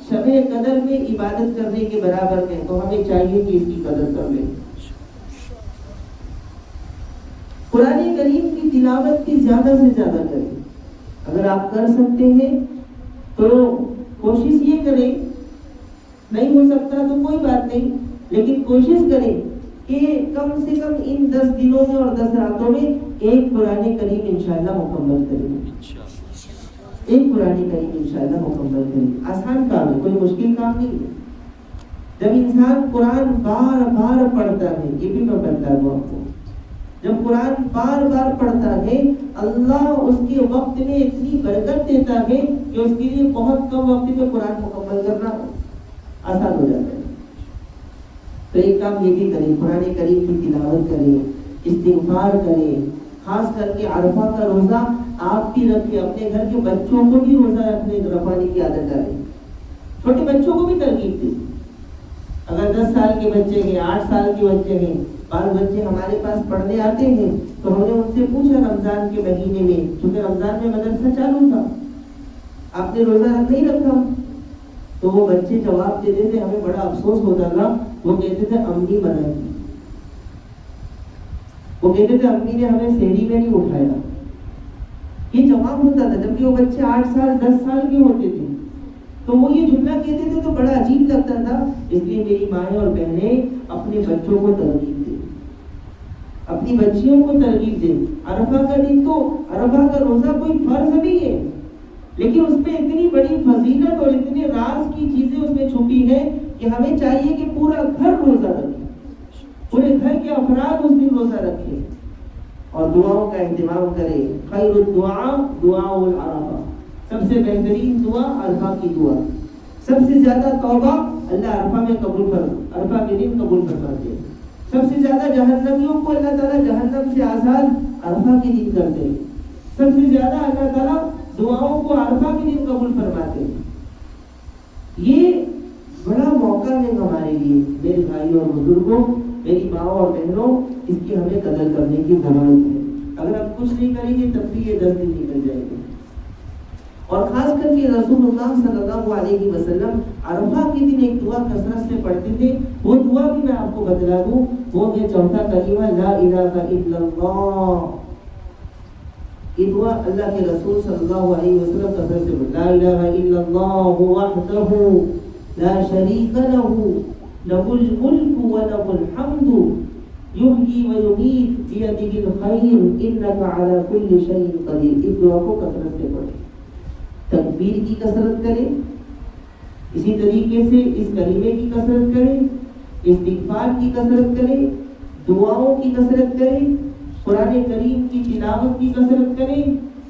Speaker 1: شب قدر میں عبادت کرنے کے برابر ہے۔ تو ہمیں چاہیے کہ اس کی قدر کر لیں، قرآن کریم کی تلاوت کی زیادہ سے زیادہ کریں۔ اگر آپ کر سکتے ہیں تو کوشش یہ کریں، نہیں ہو سکتا تو کوئی بات نہیں، لیکن کوشش کریں کہ کم سے کم ان 10 دنوں میں اور 10 راتوں میں ایک قرآن کریم انشاءاللہ مکمل کریں، ایک قرآن کریم انشاءاللہ مکمل کریں۔ آسان کام ہے، کوئی مشکل کام نہیں ہے۔ جب انسان قرآن بار بار پڑھتا ہے، یہ بھی میں بتا دوں آپ کو، جب قرآن بار بار پڑھتا ہے، اللہ اس کے وقت میں اتنی برکت دیتا ہے کہ اس کے لیے بہت کم وقت میں قرآن مکمل کرنا آسان ہو جاتا ہے۔ تو ایک کام یہ بھی کریں، قرآن کریم کی تلاوت کریں، استغفار کریں، خاص کر کے عرفہ کا روزہ آپ بھی رکھیں، اپنے گھر کے بچوں کو بھی روزہ رکھنے کی عادت ڈالیں، چھوٹے بچوں کو بھی ترغیب دیں۔ اگر 10 سال کے بچے ہیں، 8 سال کے بچے ہیں، بعض بچے ہمارے پاس پڑھنے آتے ہیں تو ہم نے ان سے پوچھا رمضان کے مہینے میں، چونکہ رمضان میں مدرسہ چالو تھا، آپ نے روزہ نہیں رکھا؟ تو وہ بچے جواب دیتے تھے، ہمیں بڑا افسوس ہوتا تھا، وہ کہتے تھے امی منع کی، وہ کہتے تھے امی نے ہمیں سحری میں نہیں اٹھایا. یہ جواب ہوتا تھا، جبکہ وہ بچے 8 سال 10 سال کے ہوتے تھے. تو وہ یہ جملہ کہتے تھے تو بڑا عجیب لگتا تھا. اس لیے میری مائیں اور بہنیں اپنے بچوں کو ترغیب دیں، اپنی بچیوں کو ترغیب دیں. عرفہ کا دن تو عرفہ کا روزہ کوئی فرض نہیں ہے، لیکن اس میں اتنی بڑی فضیلت اور اتنے راز کی چیزیں اس میں چھپی ہیں کہ ہمیں چاہیے کہ پورا گھر روزہ رکھے، پورے گھر کے افراد اس دن روزہ رکھے اور دعاؤں کا اہتمام کرے. خیر الدعاء دعاء العرفہ، سب سے بہترین دعا عرفہ کی دعا. سب سے زیادہ توبہ اللہ عرفہ میں قبول عرفہ کے دن قبول فرماتے ہیں. سب سے زیادہ جہنمیوں کو اللہ تعالیٰ جہنم سے آزاد عرفہ کے دن کرتے ہیں. سب سے زیادہ اللہ تعالیٰ دعاؤں کو عرفہ کے دن قبول فرماتے ہیں. یہ بڑا موقع ہے ہمارے لیے میرے بھائیوں اور بزرگوں، میری ماں اور بہنوں، اس کی ہمیں قدر کرنے کی ضرورت ہے. اگر ہم کچھ نہیں کریں گے تب بھی یہ 10 دن نکل جائیں گے. اور خاص کر کے رسول اللہ صلی اللہ علیہ وسلم عرفہ کے دن ایک دعا کثرت سے پڑھتے تھے. وہ دعا بھی میں آپ کو بتلا دوں، وہ ہے چوتھا کلمہ لا الہ الا اللہ. یہ دعا اللہ کے رسول صلی اللہ علیہ وسلم کثرت سے پڑھتے. لا الہ الا اللہ وحدہ لا شریک لہ لہ الملک ولہ الحمد یحیی ویمیت بیدہ الخیر انک علی کل شیء قدیر. اس دعا کو کثرت سے پڑھیں. تکبیر کی کثرت کریں، اسی طریقے سے اس کلمے کی کثرت کریں، استغفار کی کثرت کریں، دعاؤں کی کثرت کریں، قرآن کریم کی تلاوت کی کثرت کریں،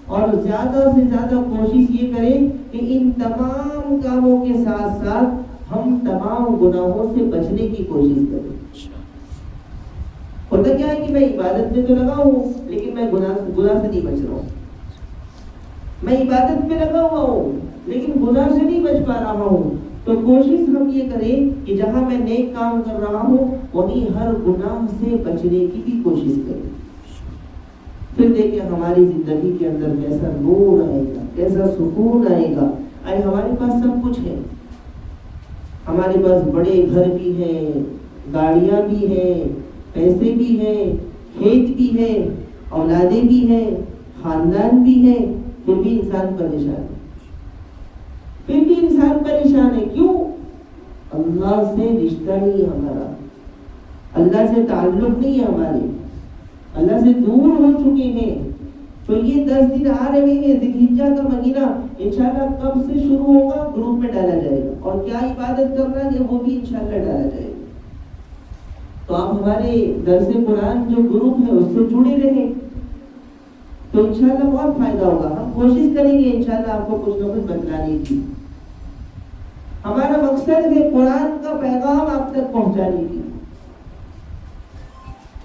Speaker 1: اور زیادہ سے زیادہ کوشش یہ کریں کہ ان تمام کاموں کے ساتھ ساتھ ہم تمام گناہوں سے بچنے کی کوشش کریں. ہوتا کیا ہے کہ میں عبادت میں تو لگا ہوں لیکن میں گناہ سے نہیں بچ رہا ہوں. میں عبادت میں لگا ہوا ہوں لیکن گناہ سے نہیں بچ پا رہا ہوں. تو کوشش ہم یہ کریں کہ جہاں میں نیک کام کر رہا ہوں وہیں ہر گناہ سے بچنے کی بھی کوشش کریں. پھر دیکھیں ہماری زندگی کے اندر کیسا نور آئے گا، کیسا سکون آئے گا. ارے ہمارے پاس سب کچھ ہے، ہمارے پاس بڑے گھر بھی ہیں، گاڑیاں بھی ہیں، پیسے بھی ہیں، کھیت بھی ہیں، اولادیں بھی ہیں، خاندان بھی ہیں، پھر بھی انسان پریشان ہے. پھر بھی انسان پریشان ہے. کیوں؟ اللہ سے رشتہ نہیں ہے ہمارا، اللہ سے تعلق نہیں ہے ہمارے، اللہ سے دور ہو چکے ہیں. تو یہ 10 دن آ رہے ہیں، ذی الحجہ کا مہینہ انشاءاللہ کب سے شروع ہوگا گروپ میں ڈالا جائے گا، اور کیا عبادت کرنا ہے وہ بھی انشاءاللہ ڈالا جائے گا. تو آپ ہمارے درس قرآن جو گروپ ہے اس سے جڑے رہیں تو انشاءاللہ بہت فائدہ ہوگا. ہم کوشش کریں گے انشاءاللہ آپ کو کچھ نہ کچھ بتلانے کی. ہمارا مقصد ہے قرآن کا پیغام آپ تک پہنچانے کی.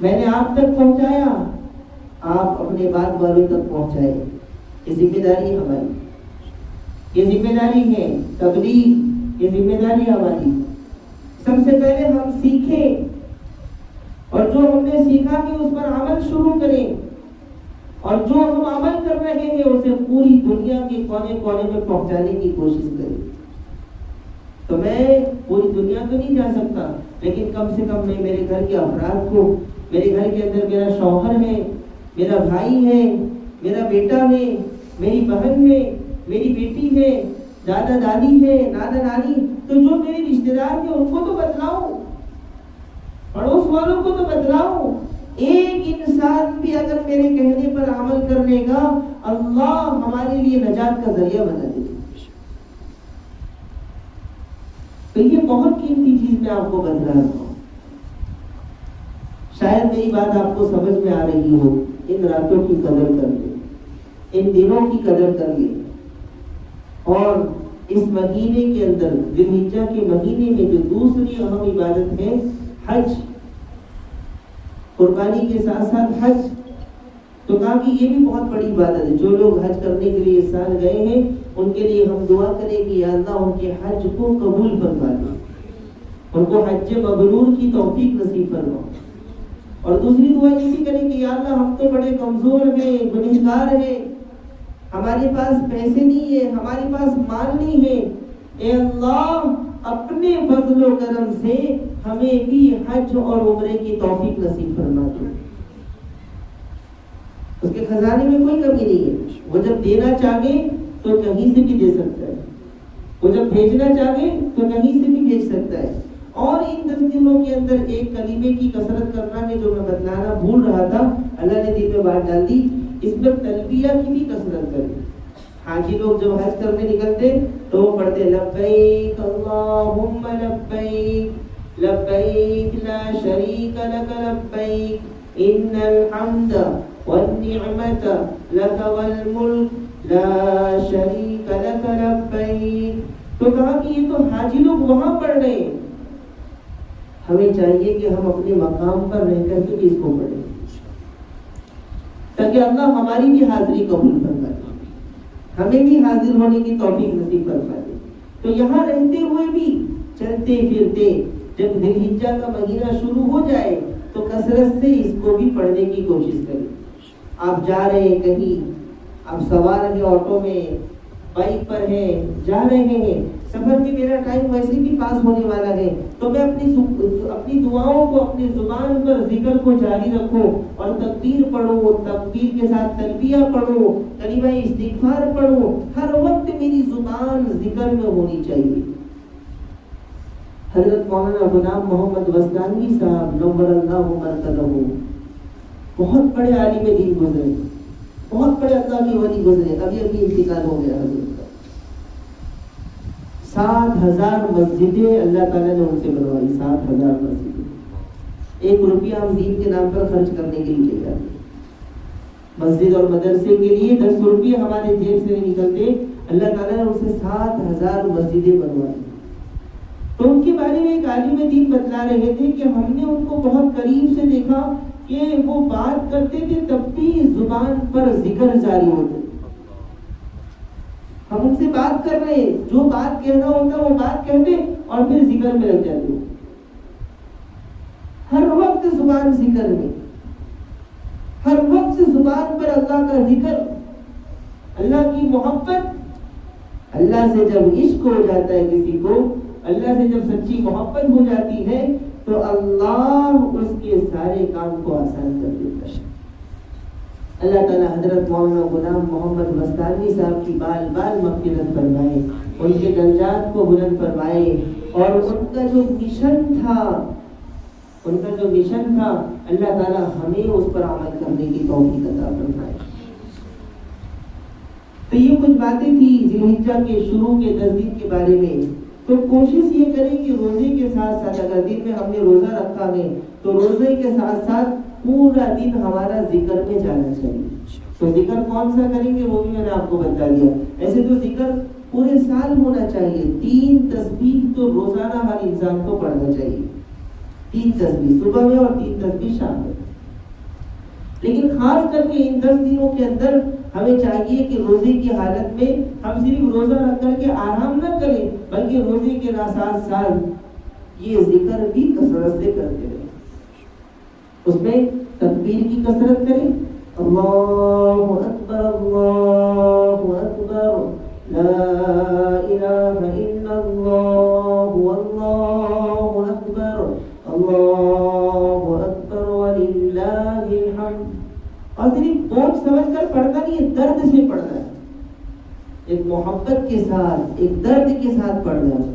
Speaker 1: میں نے آپ تک پہنچایا، آپ اپنے بعد والوں تک پہنچائے. یہ ذمہ داری ہماری، یہ ذمہ داری ہے تبلیغ، یہ ذمہ داری ہماری. سب سے پہلے ہم سیکھیں اور جو ہم نے سیکھا کہ اس پر عمل شروع کریں، اور جو ہم عمل کر رہے ہیں اسے پوری دنیا کے کونے کونے میں پہنچانے کی کوشش کریں. تو میں پوری دنیا تو نہیں جا سکتا لیکن کم سے کم میں میرے گھر کے افراد کو، میرے گھر کے اندر میرا شوہر ہے، میرا بھائی ہے، میرا بیٹا ہے، میری بہن ہے، میری بیٹی ہے، دادا دادی ہے، نانا نانی، تو جو میرے رشتہ دار ہیں ان کو تو بتلاؤ، پڑوس والوں کو تو بتلاؤ. ایک انسان بھی اگر میرے کہنے پر عمل کر لے گا اللہ ہمارے لیے نجات کا ذریعہ بنا دے گا. تو یہ بہت قیمتی چیز میں آپ کو بتلا رہا ہوں. شاید میری بات آپ کو سمجھ میں آ رہی ہو. ان راتوں کی قدر کر لیں، ان دنوں کی قدر کر لیں، اور اس مہینے کے اندر ذی الحجہ کے مہینے میں جو دوسری اہم عبادت ہے حج، قربانی کے ساتھ ساتھ حج، تو کہا کہ یہ بھی بہت بڑی عبادت ہے. جو لوگ حج کرنے کے لیے اس سال گئے ہیں ان کے لیے ہم دعا کریں کہ یا اللہ ان کے حج کو قبول فرما دے، ان کو حج مبرور کی توفیق نصیب فرما. اور دوسری دعا یہ بھی کریں کہ یا اللہ ہم تو بڑے کمزور ہیں، گنہگار ہیں، ہمارے پاس پیسے نہیں ہیں، ہمارے پاس مال نہیں ہے، اے اللہ اپنے فضل و کرم سے ہمیں بھی حج اور عمرے کی توفیق نصیب فرما دے۔ اس کے خزانے میں کوئی کمی نہیں ہے، وہ جب دینا چاہے تو کہیں سے بھی دے سکتا ہے، وہ جب بھیجنا چاہے تو کہیں سے بھی بھیج سکتا ہے۔ اور ان 10 دنوں کے اندر ایک کلمے کی کثرت کرنا ہے جو میں بتلانا بھول رہا تھا، اللہ نے دل میں بات ڈال دی، اس میں تلبیہ کی بھی کثرت کریں۔ حاجی لوگ جب حج کرنے نکلتے تو وہ پڑھتے لبیک اللہم لبیک لبیک لا شریک لک لبیک ان الحمد والنعمت لک والملک لا شریک لک لبیک۔ تو کہا کہ یہ تو حاجی لوگ وہاں پڑھ رہے ہیں، ہمیں چاہیے کہ ہم اپنے مقام پر رہ کر کے اس کو پڑھیں تاکہ اللہ ہماری بھی حاضری قبول فرما دے، ہمیں بھی حاضر ہونے کی توفیق نصیب فرما دے۔ تو یہاں رہتے ہوئے بھی چلتے پھرتے جب ذی الحجہ کا مہینہ شروع ہو جائے تو کثرت سے اس کو بھی پڑھنے کی کوشش کریں۔ آپ جا رہے ہیں کہیں، آپ سوار ہیں آٹو میں، بائک پر ہیں، جا رہے ہیں، سفر میں میرا ٹائم ویسے بھی پاس ہونے والا ہے تو میں اپنی دعاؤں کو اپنی زبان پر ذکر کو جاری رکھوں اور تکبیر پڑھوں، تکبیر کے ساتھ تلبیہ پڑھوں، کلمہ استغفار پڑھوں، ہر وقت میری زبان ذکر میں ہونی چاہیے۔ حضرت مولانا غلام محمد وزدانی صاحب نور اللہ مرکزہ بہت بڑے عالم دین گزرے، بہت بڑے اللہ کی ولی گزرے، ابھی انتقال ہو گیا حضرت کا۔ 7,000 مسجدیں اللہ تعالیٰ نے ان سے بنوائی، 7,000 مسجدیں۔ 1 روپیہ ہم دین کے نام پر خرچ کرنے کے لیے جاتے ہیں، مسجد اور مدرسے کے لیے 10 روپیہ ہمارے جیب سے نہیں نکلتے، اللہ تعالیٰ نے ان سے 7,000 مسجدیں بنوائی۔ تو ان کے بارے میں ایک عالم دین بتلا رہے تھے کہ ہم نے ان کو بہت قریب سے دیکھا کہ وہ بات کرتے تھے تب بھی زبان پر ذکر جاری ہوتے، ہم ان سے بات کر رہے ہیں، جو بات کہنا ہوتا وہ بات کہتے اور پھر ذکر میں لگ جاتے، ہر وقت زبان ذکر میں، ہر وقت زبان پر اللہ کا ذکر، اللہ کی محبت۔ اللہ سے جب عشق ہو جاتا ہے کسی کو، اللہ سے جب سچی محبت ہو جاتی ہے تو اللہ اس کے سارے کام کو آسان کر دیتا ہے۔ اللہ تعالیٰ حضرت مولانا غلام محمد وزدانی صاحب کی بال بال مغفرت فرمائے، ان کے درجات کو بلند فرمائے، اور ان کا جو مشن تھا اللہ تعالیٰ ہمیں اس پر عمل کرنے کی توفیق عطا فرمائے۔ تو یہ کچھ باتیں تھی ذی الحجہ کے شروع کے 10 دن کے بارے میں۔ تو کوشش یہ کریں کہ روزے کے ساتھ ساتھ، اگر دن میں ہم نے روزہ رکھا ہے تو روزے کے ساتھ ساتھ پورا دن ہمارا ذکر میں جانا چاہیے۔ تو ذکر کون سا کریں گے وہ بھی میں نے آپ کو بتا دیا۔ ایسے تو ذکر پورے سال ہونا چاہیے، 3 تسبیح تو روزانہ ہر انسان کو پڑھنا چاہیے، 3 تسبیح صبح میں اور 3 تسبیح شام میں۔ لیکن خاص کر کے ان 10 دنوں کے اندر ہمیں چاہیے کہ روزے کی حالت میں ہم صرف روزہ رکھ کر کے آرام نہ کریں، بلکہ روزے کے ساتھ ساتھ یہ ذکر بھی کثرت سے کرتے رہیں۔ اس میں تکبیر کی کثرت کریں، اللہ اکبر اللہ اکبر لا الہ الا اللہ واللہ اکبر اللہ اکبر وللہ الحمد۔ اور صرف بوجھ سمجھ کر پڑھنا نہیں ہے، درد سے پڑھنا ہے، ایک محبت کے ساتھ، ایک درد کے ساتھ پڑھنا ہے اس کو۔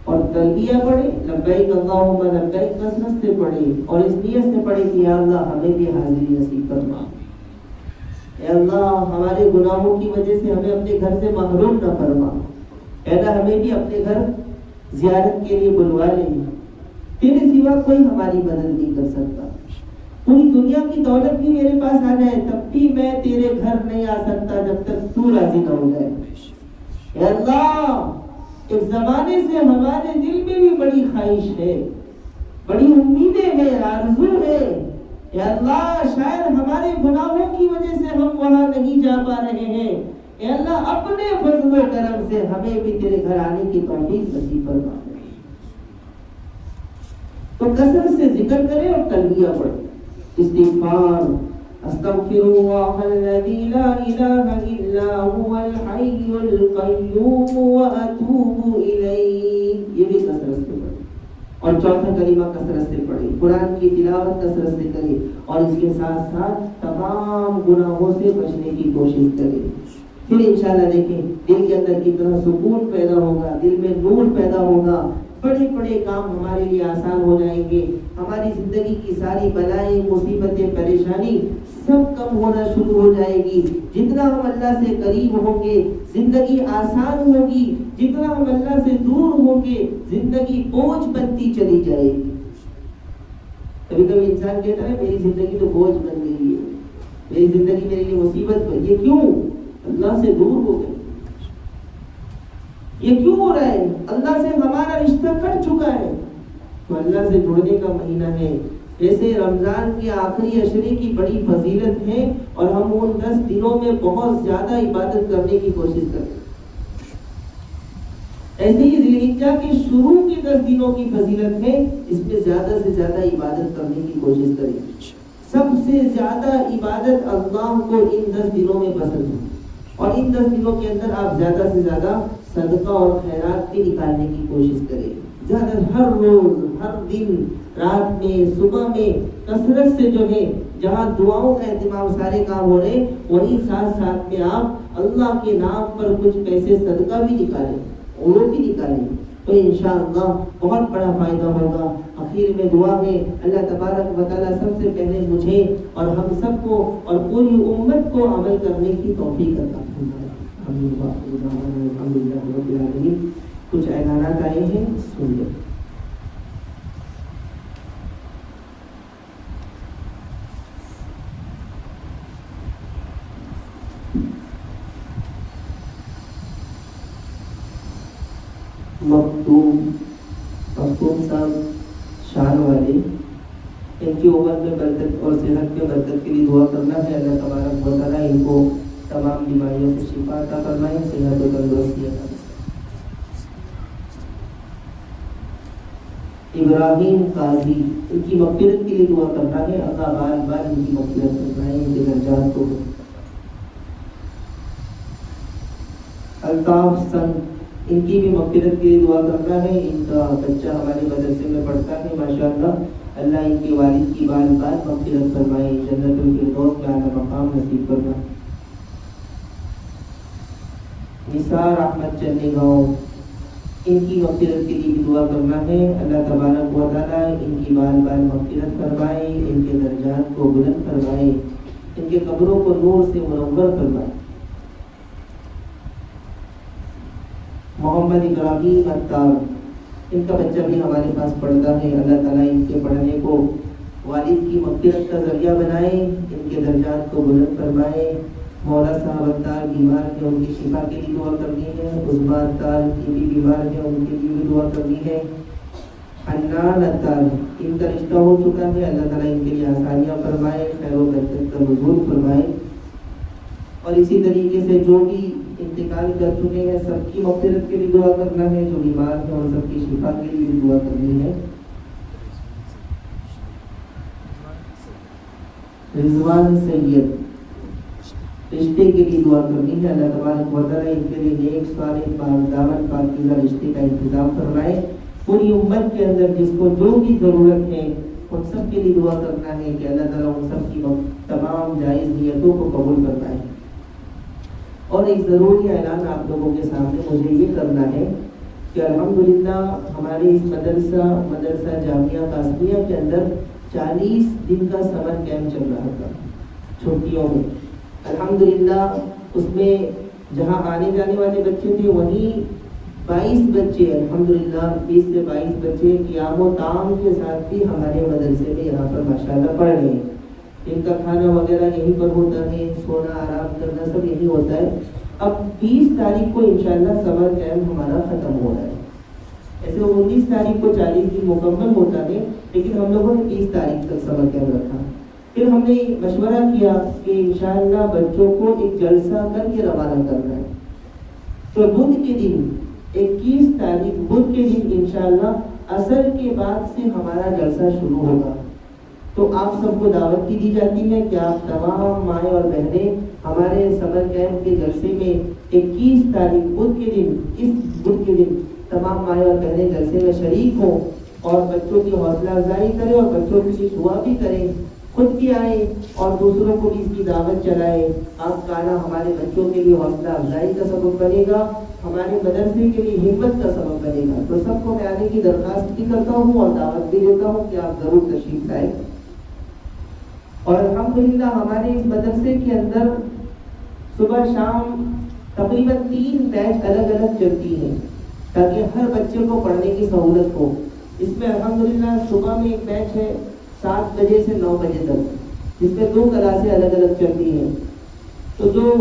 Speaker 1: اور تلبیہ پڑھے، لبیک اللہم لبیک کثرت سے پڑھے، اور اس نیت سے پڑھے کہ یا اللہ ہمیں بھی حاضری نصیب فرما، اے اللہ ہمارے گناہوں کی وجہ سے ہمیں اپنے گھر سے محروم نہ فرما، اے اللہ ہمیں بھی اپنے گھر زیارت کے لیے بلوا لے، تیرے سوا کوئی ہماری مدد نہیں کر سکتا، پوری دنیا کی دولت بھی میرے پاس آ جائے تب بھی میں تیرے گھر نہیں آ سکتا جب تک تو راضی نہ ہو جائے۔ اے اللہ ایک زمانے سے ہمارے دل میں بھی بڑی خواہش ہے، بڑی امیدیں ہیں، آرزو ہے، اے اللہ شاید ہمارے گناہوں کی وجہ سے ہم وہاں نہیں جا پا رہے ہیں، اے اللہ اپنے فضل و کرم سے ہمیں بھی تیرے گھر آنے کی توفیق نصیب فرما۔ تو کثرت سے ذکر کریں اور تلبیہ پڑھیں. استغفار استغفر اللہ الذی لا الہ الا هو الحی القیوم واتوب الیہ، یہ بھی کثرت سے پڑھیں. اور چوتھا کلمہ کثرت سے پڑھیں، قرآن کی تلاوت کثرت سے کریں، اور اس کے ساتھ ساتھ تمام گناہوں سے بچنے کی کوشش کریں. پھر انشاءاللہ دیکھیں دل کے اندر کتنا سکون پیدا ہوگا، دل میں نور پیدا ہوگا، بڑے بڑے کام ہمارے لیے آسان ہو جائیں گے. ہماری زندگی کی ساری بلائیں، مصیبتیں، پریشانی سب کم ہونا شروع ہو جائے گی. جتنا ہم اللہ سے قریب ہوں گے زندگی آسان ہوگی، جتنا ہم اللہ سے دور ہوں گے زندگی بوجھ بنتی چلی جائے گی. کبھی کبھی انسان کہتا ہے میری زندگی تو بوجھ بن گئی ہے، میری زندگی میرے لیے مصیبت بن گئی. کیوں؟ اللہ سے دور ہو گئے. یہ کیوں ہو رہا ہے؟ اللہ سے ہمارا رشتہ کٹ چکا ہے. تو اللہ سے جڑنے کا مہینہ ہے. جیسے رمضان کے آخری عشرے کی بڑی فضیلت ہے اور ہم ان 10 دنوں میں بہت زیادہ عبادت کرنے کی کوشش کریں، ایسے ہی ذی الحجہ کے شروع کے 10 دنوں کی فضیلت ہے، اس میں زیادہ سے زیادہ عبادت کرنے کی کوشش کریں. سب سے زیادہ عبادت اللہ کو ان 10 دنوں میں پسند ہے، اور ان 10 دنوں کے اندر آپ زیادہ سے زیادہ صدقہ اور خیرات بھی نکالنے کی کوشش کریں. زیادہ ہر روز، ہر دن، رات میں، صبح میں کثرت سے جو ہے جہاں دعاؤں کا اہتمام سارے کام ہو رہے وہیں ساتھ ساتھ میں آپ اللہ کے نام پر کچھ پیسے صدقہ بھی نکالیں، وہ بھی نکالیں، تو انشاءاللہ بہت بڑا فائدہ ہوگا. آخر میں دعا ہے اللہ تبارک و تعالیٰ سب سے پہلے مجھے اور ہم سب کو اور پوری امت کو عمل کرنے کی توفیق عطا فرمائے. الحمدللہ رب العالمین. کچھ اعلانات آئے ہیں، سن لیں. مختوم صاحب شان والے، ان کی عمر میں برکت اور صحت میں برکت کے لیے دعا کرنا ہے. اللہ تبارک و تعالیٰ ان کو تمام بیماریوں سے شفا عطا فرمائے، صحت و تندرستی عطا فرمائے. ابراہیم قاضی، ان کی مغفرت کے لیے دعا کرنا ہے. اللہ بار بار ان کی مغفرت فرمائے، ان کے درجات کو. الطاف سنگ، ان کی بھی مغفرت کے لیے دعا کرنا ہے. ان کا بچہ ہمارے مدرسے میں پڑھتا ہے ماشاءاللہ. اللہ ان کے والد کی بار بار مغفرت فرمائے، جنت الفردوس میں اعلیٰ مقام نصیب فرمائے. نثار احمد چندی گاؤں، ان کی مغفرت کے لیے بھی دعا کرنا ہے. اللہ تبارک و تعالیٰ ان کی بار بار مغفرت فرمائے، ان کے درجات کو بلند فرمائے، ان کے قبروں کو نور سے منور فرمائے. محمد ابراہیم عطار، ان کا بچہ بھی ہمارے پاس پڑھتا ہے. اللہ تعالیٰ ان کے پڑھنے کو والد کی مغفرت کا ذریعہ بنائے، ان کے درجات کو بلند فرمائے. مولا صاحب عطار بیمار ہیں، ان کی شفا کے لیے دعا کرنی ہے. عثمان عطار یہ بھی بیمار ہیں، ان کے لیے بھی دعا کرنی ہے. حنان عطار، ان کا رشتہ ہو چکا ہے، اللہ تعالیٰ ان کے لیے آسانیاں فرمائے، خیر و برکت کا نزول فرمائے. اور اسی طریقے سے جو بھی انتقال کر چکے ہیں سب کی مغفرت کے لیے دعا کرنا ہے، جو بیمار ہیں اور سب کی شفا کے لیے بھی دعا کرنی ہے. رضوان سید، رشتے کے لیے دعا کرنی ہے. اللہ تبارک و تعالیٰ ان کے لیے نیک صالح پاکدامن پاکیزہ رشتے کا انتظام فرمائے. پوری امت کے اندر جس کو جو بھی ضرورت ہے ان سب کے لیے دعا کرنا ہے کہ اللہ تعالیٰ ان سب کی تمام جائز نیتوں کو قبول فرمائے. اور ایک ضروری اعلان آپ لوگوں کے سامنے مجھے یہ کرنا ہے کہ الحمدللہ ہمارے اس مدرسہ جامعہ قاسمیہ کے اندر 40 دن کا سمر کیمپ چل رہا تھا چھٹیوں میں. الحمدللہ اس میں جہاں آنے جانے والے بچے تھے وہیں 22 بچے، الحمدللہ 20 سے 22 بچے قیام و تعام کے ساتھ بھی ہمارے مدرسے میں یہاں پر ماشاءاللہ پڑھ رہے ہیں. ان کا کھانا وغیرہ یہیں پر ہوتا ہے، سونا آرام کرنا سب یہی ہوتا ہے. اب 20 تاریخ کو انشاءاللہ سمر کیمپ ہمارا ختم ہو رہا ہے. ایسے 19 تاریخ کو 40 دن مکمل ہوتا ہے، لیکن ہم لوگوں نے 30 تاریخ تک سمر کیمپ رکھا. پھر ہم نے مشورہ کیا کہ انشاءاللہ بچوں کو ایک جلسہ کر کے روانہ کرنا ہے. تو بدھ کے دن 21 تاریخ بدھ کے دن انشاءاللہ عصر کے بعد سے ہمارا جلسہ شروع ہوگا. تو آپ سب کو دعوت کی دی جاتی ہے کہ آپ تمام مائیں اور بہنیں ہمارے سمر کیمپ کے جلسے میں 21 تاریخ بدھ کے دن، اس بدھ کے دن تمام مائیں اور بہنیں جلسے میں شریک ہوں اور بچوں کی حوصلہ افزائی کریں اور بچوں کی دعا بھی کریں، خود بھی آئیں اور دوسروں کو بھی اس کی دعوت چلائیں. آپ کا آنا ہمارے بچوں کے لیے حوصلہ افزائی کا سبب بنے گا، ہمارے مدرسے کے لیے ہمت کا سبب بنے گا. تو سب کو میں آنے کی درخواست بھی کرتا ہوں اور دعوت بھی دیتا ہوں کہ آپ ضرور تشریف لائیں. اور الحمدللہ ہمارے اس مدرسے کے اندر صبح شام تقریباً 3 بیچ الگ الگ چلتی ہیں تاکہ ہر بچے کو پڑھنے کی سہولت ہو. اس میں الحمدللہ صبح میں ایک بیچ ہے 7 بجے سے 9 بجے تک، جس میں 2 کلاسیں الگ الگ چلتی ہیں. تو جو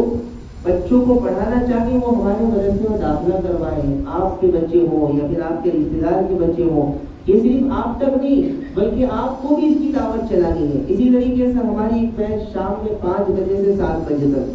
Speaker 1: بچوں کو پڑھانا چاہیں وہ ہمارے مدرسے میں داخلہ کروائیں، آپ کے بچے ہوں یا پھر آپ کے رشتے دار کے بچے ہوں. یہ صرف آپ تک نہیں بلکہ آپ کو بھی اس کی دعوت چلانی ہے. اسی طریقے سے ہماری ایک بیچ شام میں 5 بجے سے 7 بجے تک،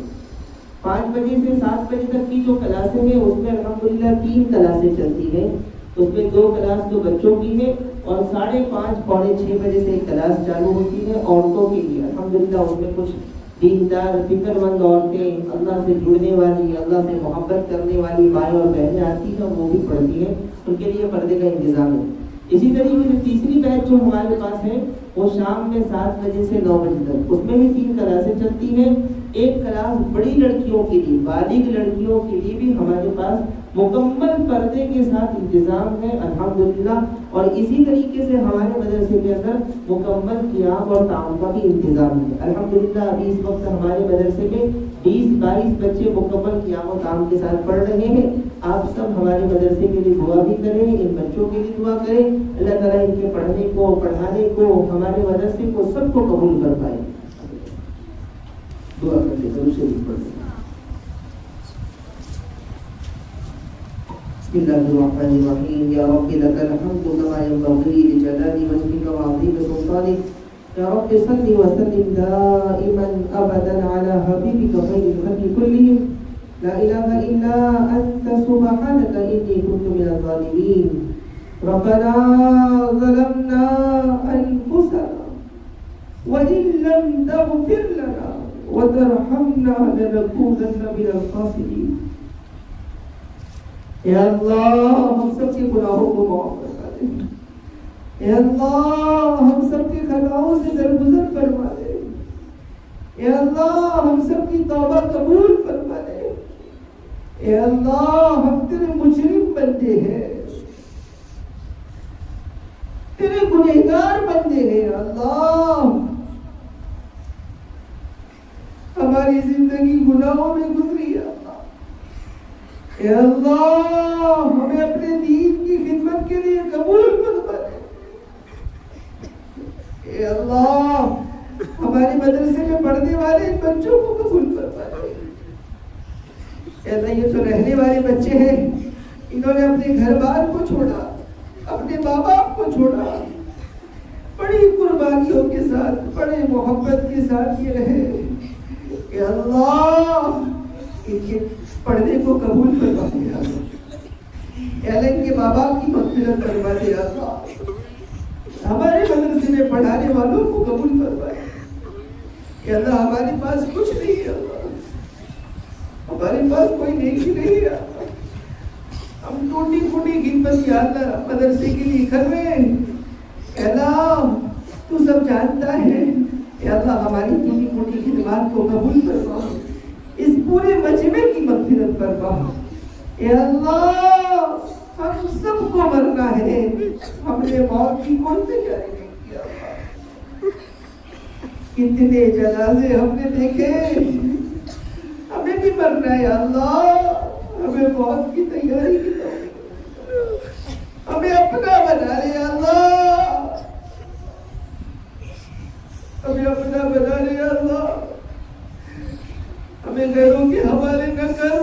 Speaker 1: 5 بجے سے 7 بجے تک کی جو کلاسیں ہیں اس میں الحمدللہ 3 کلاسیں چلتی ہیں. اس میں 2 کلاس تو بچوں کی ہے اور 5:30 پونے 6 بجے سے ایک کلاس چالو ہوتی ہے عورتوں کے لیے. الحمدللہ اس میں کچھ دیندار فکر مند عورتیں، اللہ سے جڑنے والی، اللہ سے محبت کرنے والی مائیں اور بہنیں آتی ہیں، وہ بھی پڑھتی ہیں. ان کے لیے پردے کا انتظام ہے. اسی طریقے سے تیسری بیچ جو ہمارے پاس ہے وہ شام میں 7 بجے سے 9 بجے تک، اس میں بھی 3 کلاسیں چلتی ہیں. ایک کلاس بڑی لڑکیوں کے لیے، بالغ لڑکیوں کے لیے بھی ہمارے پاس مکمل پردے کے ساتھ انتظام ہے الحمدللہ. اور اسی طریقے سے ہمارے مدرسے کے اندر مکمل قیام اور تعاون کا بھی انتظام ہے الحمدللہ. ابھی اس وقت ہمارے مدرسے میں 20-22 بچے مکمل قیام و تعاون کے ساتھ پڑھ رہے ہیں. آپ سب ہمارے مدرسے کے لیے دعا بھی کریں، ان بچوں کے لیے دعا کریں. اللہ تعالیٰ ان کے پڑھنے کو، پڑھانے کو، ہمارے مدرسے کو سب کو قبول کر پائے. دعا کر لیں، ضرور شریف پڑھ لیں. بسم اللہ الرحمن الرحیم. یا رب لک الحمد کما ينبغي لجلال وجهك وعظیم سلطانك. یا رب صل وسلم دائما ابدا على حبیبك خیر الخلق كلهم. لا الہ الا انت سبحانك انی كنت من الظالمین. ربنا ظلمنا انفسنا وان لم تغفر لنا وترحمنا لنكونن من الخاسرین. اے اللہ ہم سب کے گناہوں کو معاف فرما دے. اے اللہ ہم سب کے خطاؤں سے درگزر فرما دے. اے اللہ ہم سب کی توبہ قبول فرما دے. اے اللہ ہم تیرے مجرم بندے ہیں، تیرے گنہگار بندے ہیں. اللہ ہماری زندگی گناہوں میں گزری. اے اللہ ہمیں اپنے دین کی خدمت کے لیے قبول فرما دے. اے اللہ ہمارے مدرسے میں پڑھنے والے بچوں کو قبول فرما دے. اے اللہ یہ تو رہنے والے بچے ہیں، انہوں نے اپنے گھر بار کو چھوڑا، اپنے ماں باپ کو چھوڑا، بڑی قربانیوں کے ساتھ، بڑے محبت کے ساتھ یہ رہے. اے اللہ ان کے پڑھنے کو قبول فرما دیا. اے اللہ ان کے ماں باپ کی مغفرت فرما دیا. ہمارے مدرسے میں پڑھانے والوں کو قبول فرما دیا. اے اللہ ہمارے پاس کچھ نہیں ہے، اللہ ہمارے پاس کوئی نیکی نہیں ہے. ہم ٹوٹی پھوٹی خدمت یا اللہ مدرسے کے لیے کر رہے ہیں. اے اللہ تو سب جانتا ہے. اے اللہ ہماری ٹوٹی پھوٹی خدمات کو قبول فرما. اس پورے مجمع کی مغفرت فرما. اے اللہ ہم سب کو مرنا ہے، ہم نے موت کی کوئی تیاری نہیں کیا. کتنے جنازے ہم نے دیکھے، ہمیں بھی مرنا ہے. اللہ ہمیں موت کی تیاری کی توفیق، ہمیں اپنا بنا لے. اللہ ہمیں اپنا بنا لے. اللہ ہمیں غیروں کے حوالے نہ کر،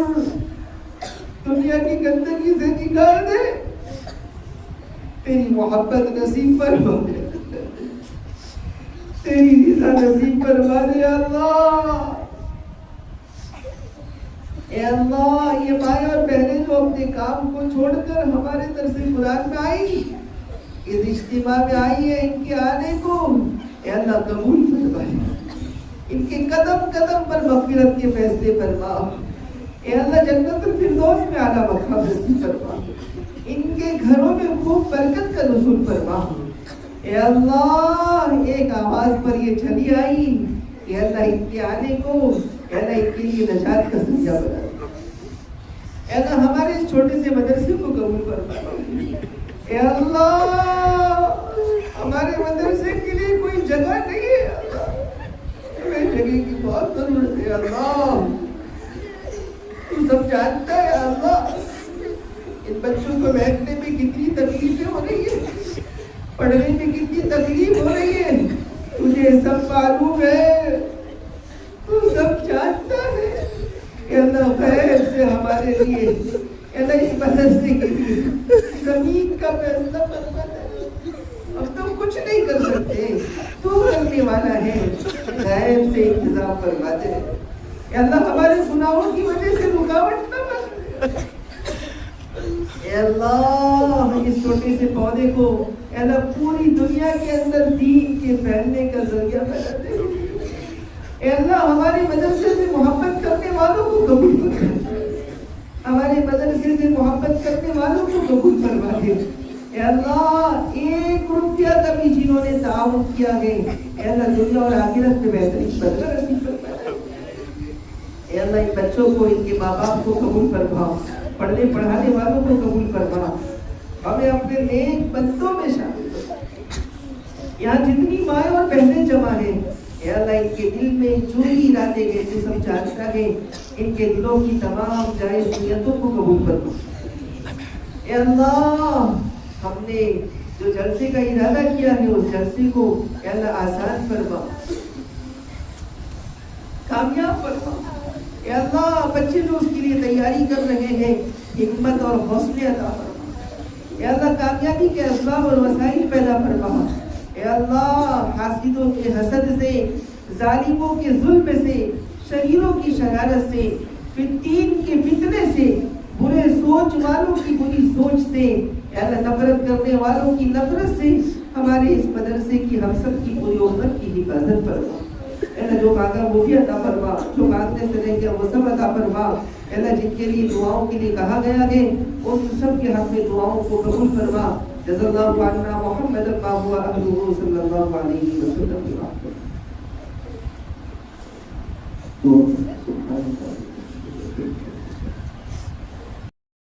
Speaker 1: دنیا کی گندگی سے نکال دے. تیری محبت نصیب فرما دے، تیری رضا نصیب فرما دے. اللہ اے اللہ یہ مائیں اور بہنیں جو اپنے کام کو چھوڑ کر ہمارے درس قرآن میں آئی، اس اجتماع میں آئی ہے، ان کے آنے کو اے اللہ قبول فرما، ان کے قدم قدم پر مغفرت کے فیصلے فرما، اے اللہ جنت الفردوس میں اعلیٰ مقام نصیب فرما، ان کے گھروں میں خوب برکت کا نزول فرما، اے اللہ ایک آواز پر یہ چلی آئی، اے اللہ ان کے آنے کو اے اللہ ان کے لیے نجات کا ذریعہ بنا دے، اے اللہ ہمارے اس چھوٹے سے مدرسے کو قبول فرما، اے اللہ ہمارے مدرسے کے لیے کوئی جگہ نہیں ہے، اللہ ہمیں جگہ کی بہت ضرورت ہے، اللہ تو سب جانتا ہے، اللہ ان بچوں کو بیٹھنے میں کتنی تکلیفیں ہو رہی ہیں، پڑھنے میں کتنی تکلیف ہو رہی ہے، تجھے سب معلوم ہے، تو سب جانتا ہے، اے اللہ خیر سے ہمارے لیے اے اللہ اس مدرسے کے لیے زمین کا فیصلہ فرما دے، اب تو کچھ نہیں کر سکتے، تو کرنے والا ہے، غیب سے انتظام فرما دے، اے اللہ ہمارے گناہوں کی وجہ سے رکاوٹ نہ بن، اے اللہ اس چھوٹے سے پودے کو اے اللہ پوری دنیا کے اندر دین کے پھیلنے کا ذریعہ بنا دے، اے اللہ ہمارے مدرسے سے محبت کرنے والوں کو قبول فرما، ہمارے مدرسے سے محبت کرنے والوں کو قبول فرما دے، اے اللہ ایک روپیہ کبھی جنہوں نے تعاون کیا ہے اے اللہ دنیا اور آخرت میں بہترین بدلہ نصیب فرما دے، اے اللہ ان بچوں کو ان کے ماں باپ کو قبول فرما، پڑھنے پڑھانے والوں کو قبول فرما، ہمیں اپنے نیک بندوں میں شامل کرنا، یہاں جتنی مائیں اور بہنیں جمع ہیں اے اللہ ان کے دل میں جو بھی ارادے ہیں جسم چاہتا ہے ان کے دلوں کی تمام جائز نیتوں کو قبول فرما، اے اللہ ہم نے جو جلسے کا ارادہ کیا ہے اس جلسے کو اے اللہ آسان فرما، کامیاب فرما، اے اللہ بچے جو اس کے لیے تیاری کر رہے ہیں حکمت اور حوصلے عطا فرما، اے اللہ کامیابی کے اسباب اور وسائل پیدا فرما، اے اللہ حاسدوں کے حسد سے، ظالموں کے ظلم سے، شریروں کی شرارت سے، فتین کے فتنے سے، برے سوچ والوں کی بری سوچ سے، اے اللہ نفرت کرنے والوں کی نفرت سے ہمارے اس مدرسے کی ہم سب کی پوری امت کی حفاظت فرما، اے اللہ جو مانگا وہ بھی عطا فرما، جو مانگنے سے رہ گیا وہ سب عطا فرما، اے اللہ جن کے لیے دعاؤں کے لیے کہا گیا ہے ان سب کے حق میں دعاؤں کو قبول فرما، جزا اللہ عنا محمد ما هو اهله صلی اللہ علیہ وسلم۔ تو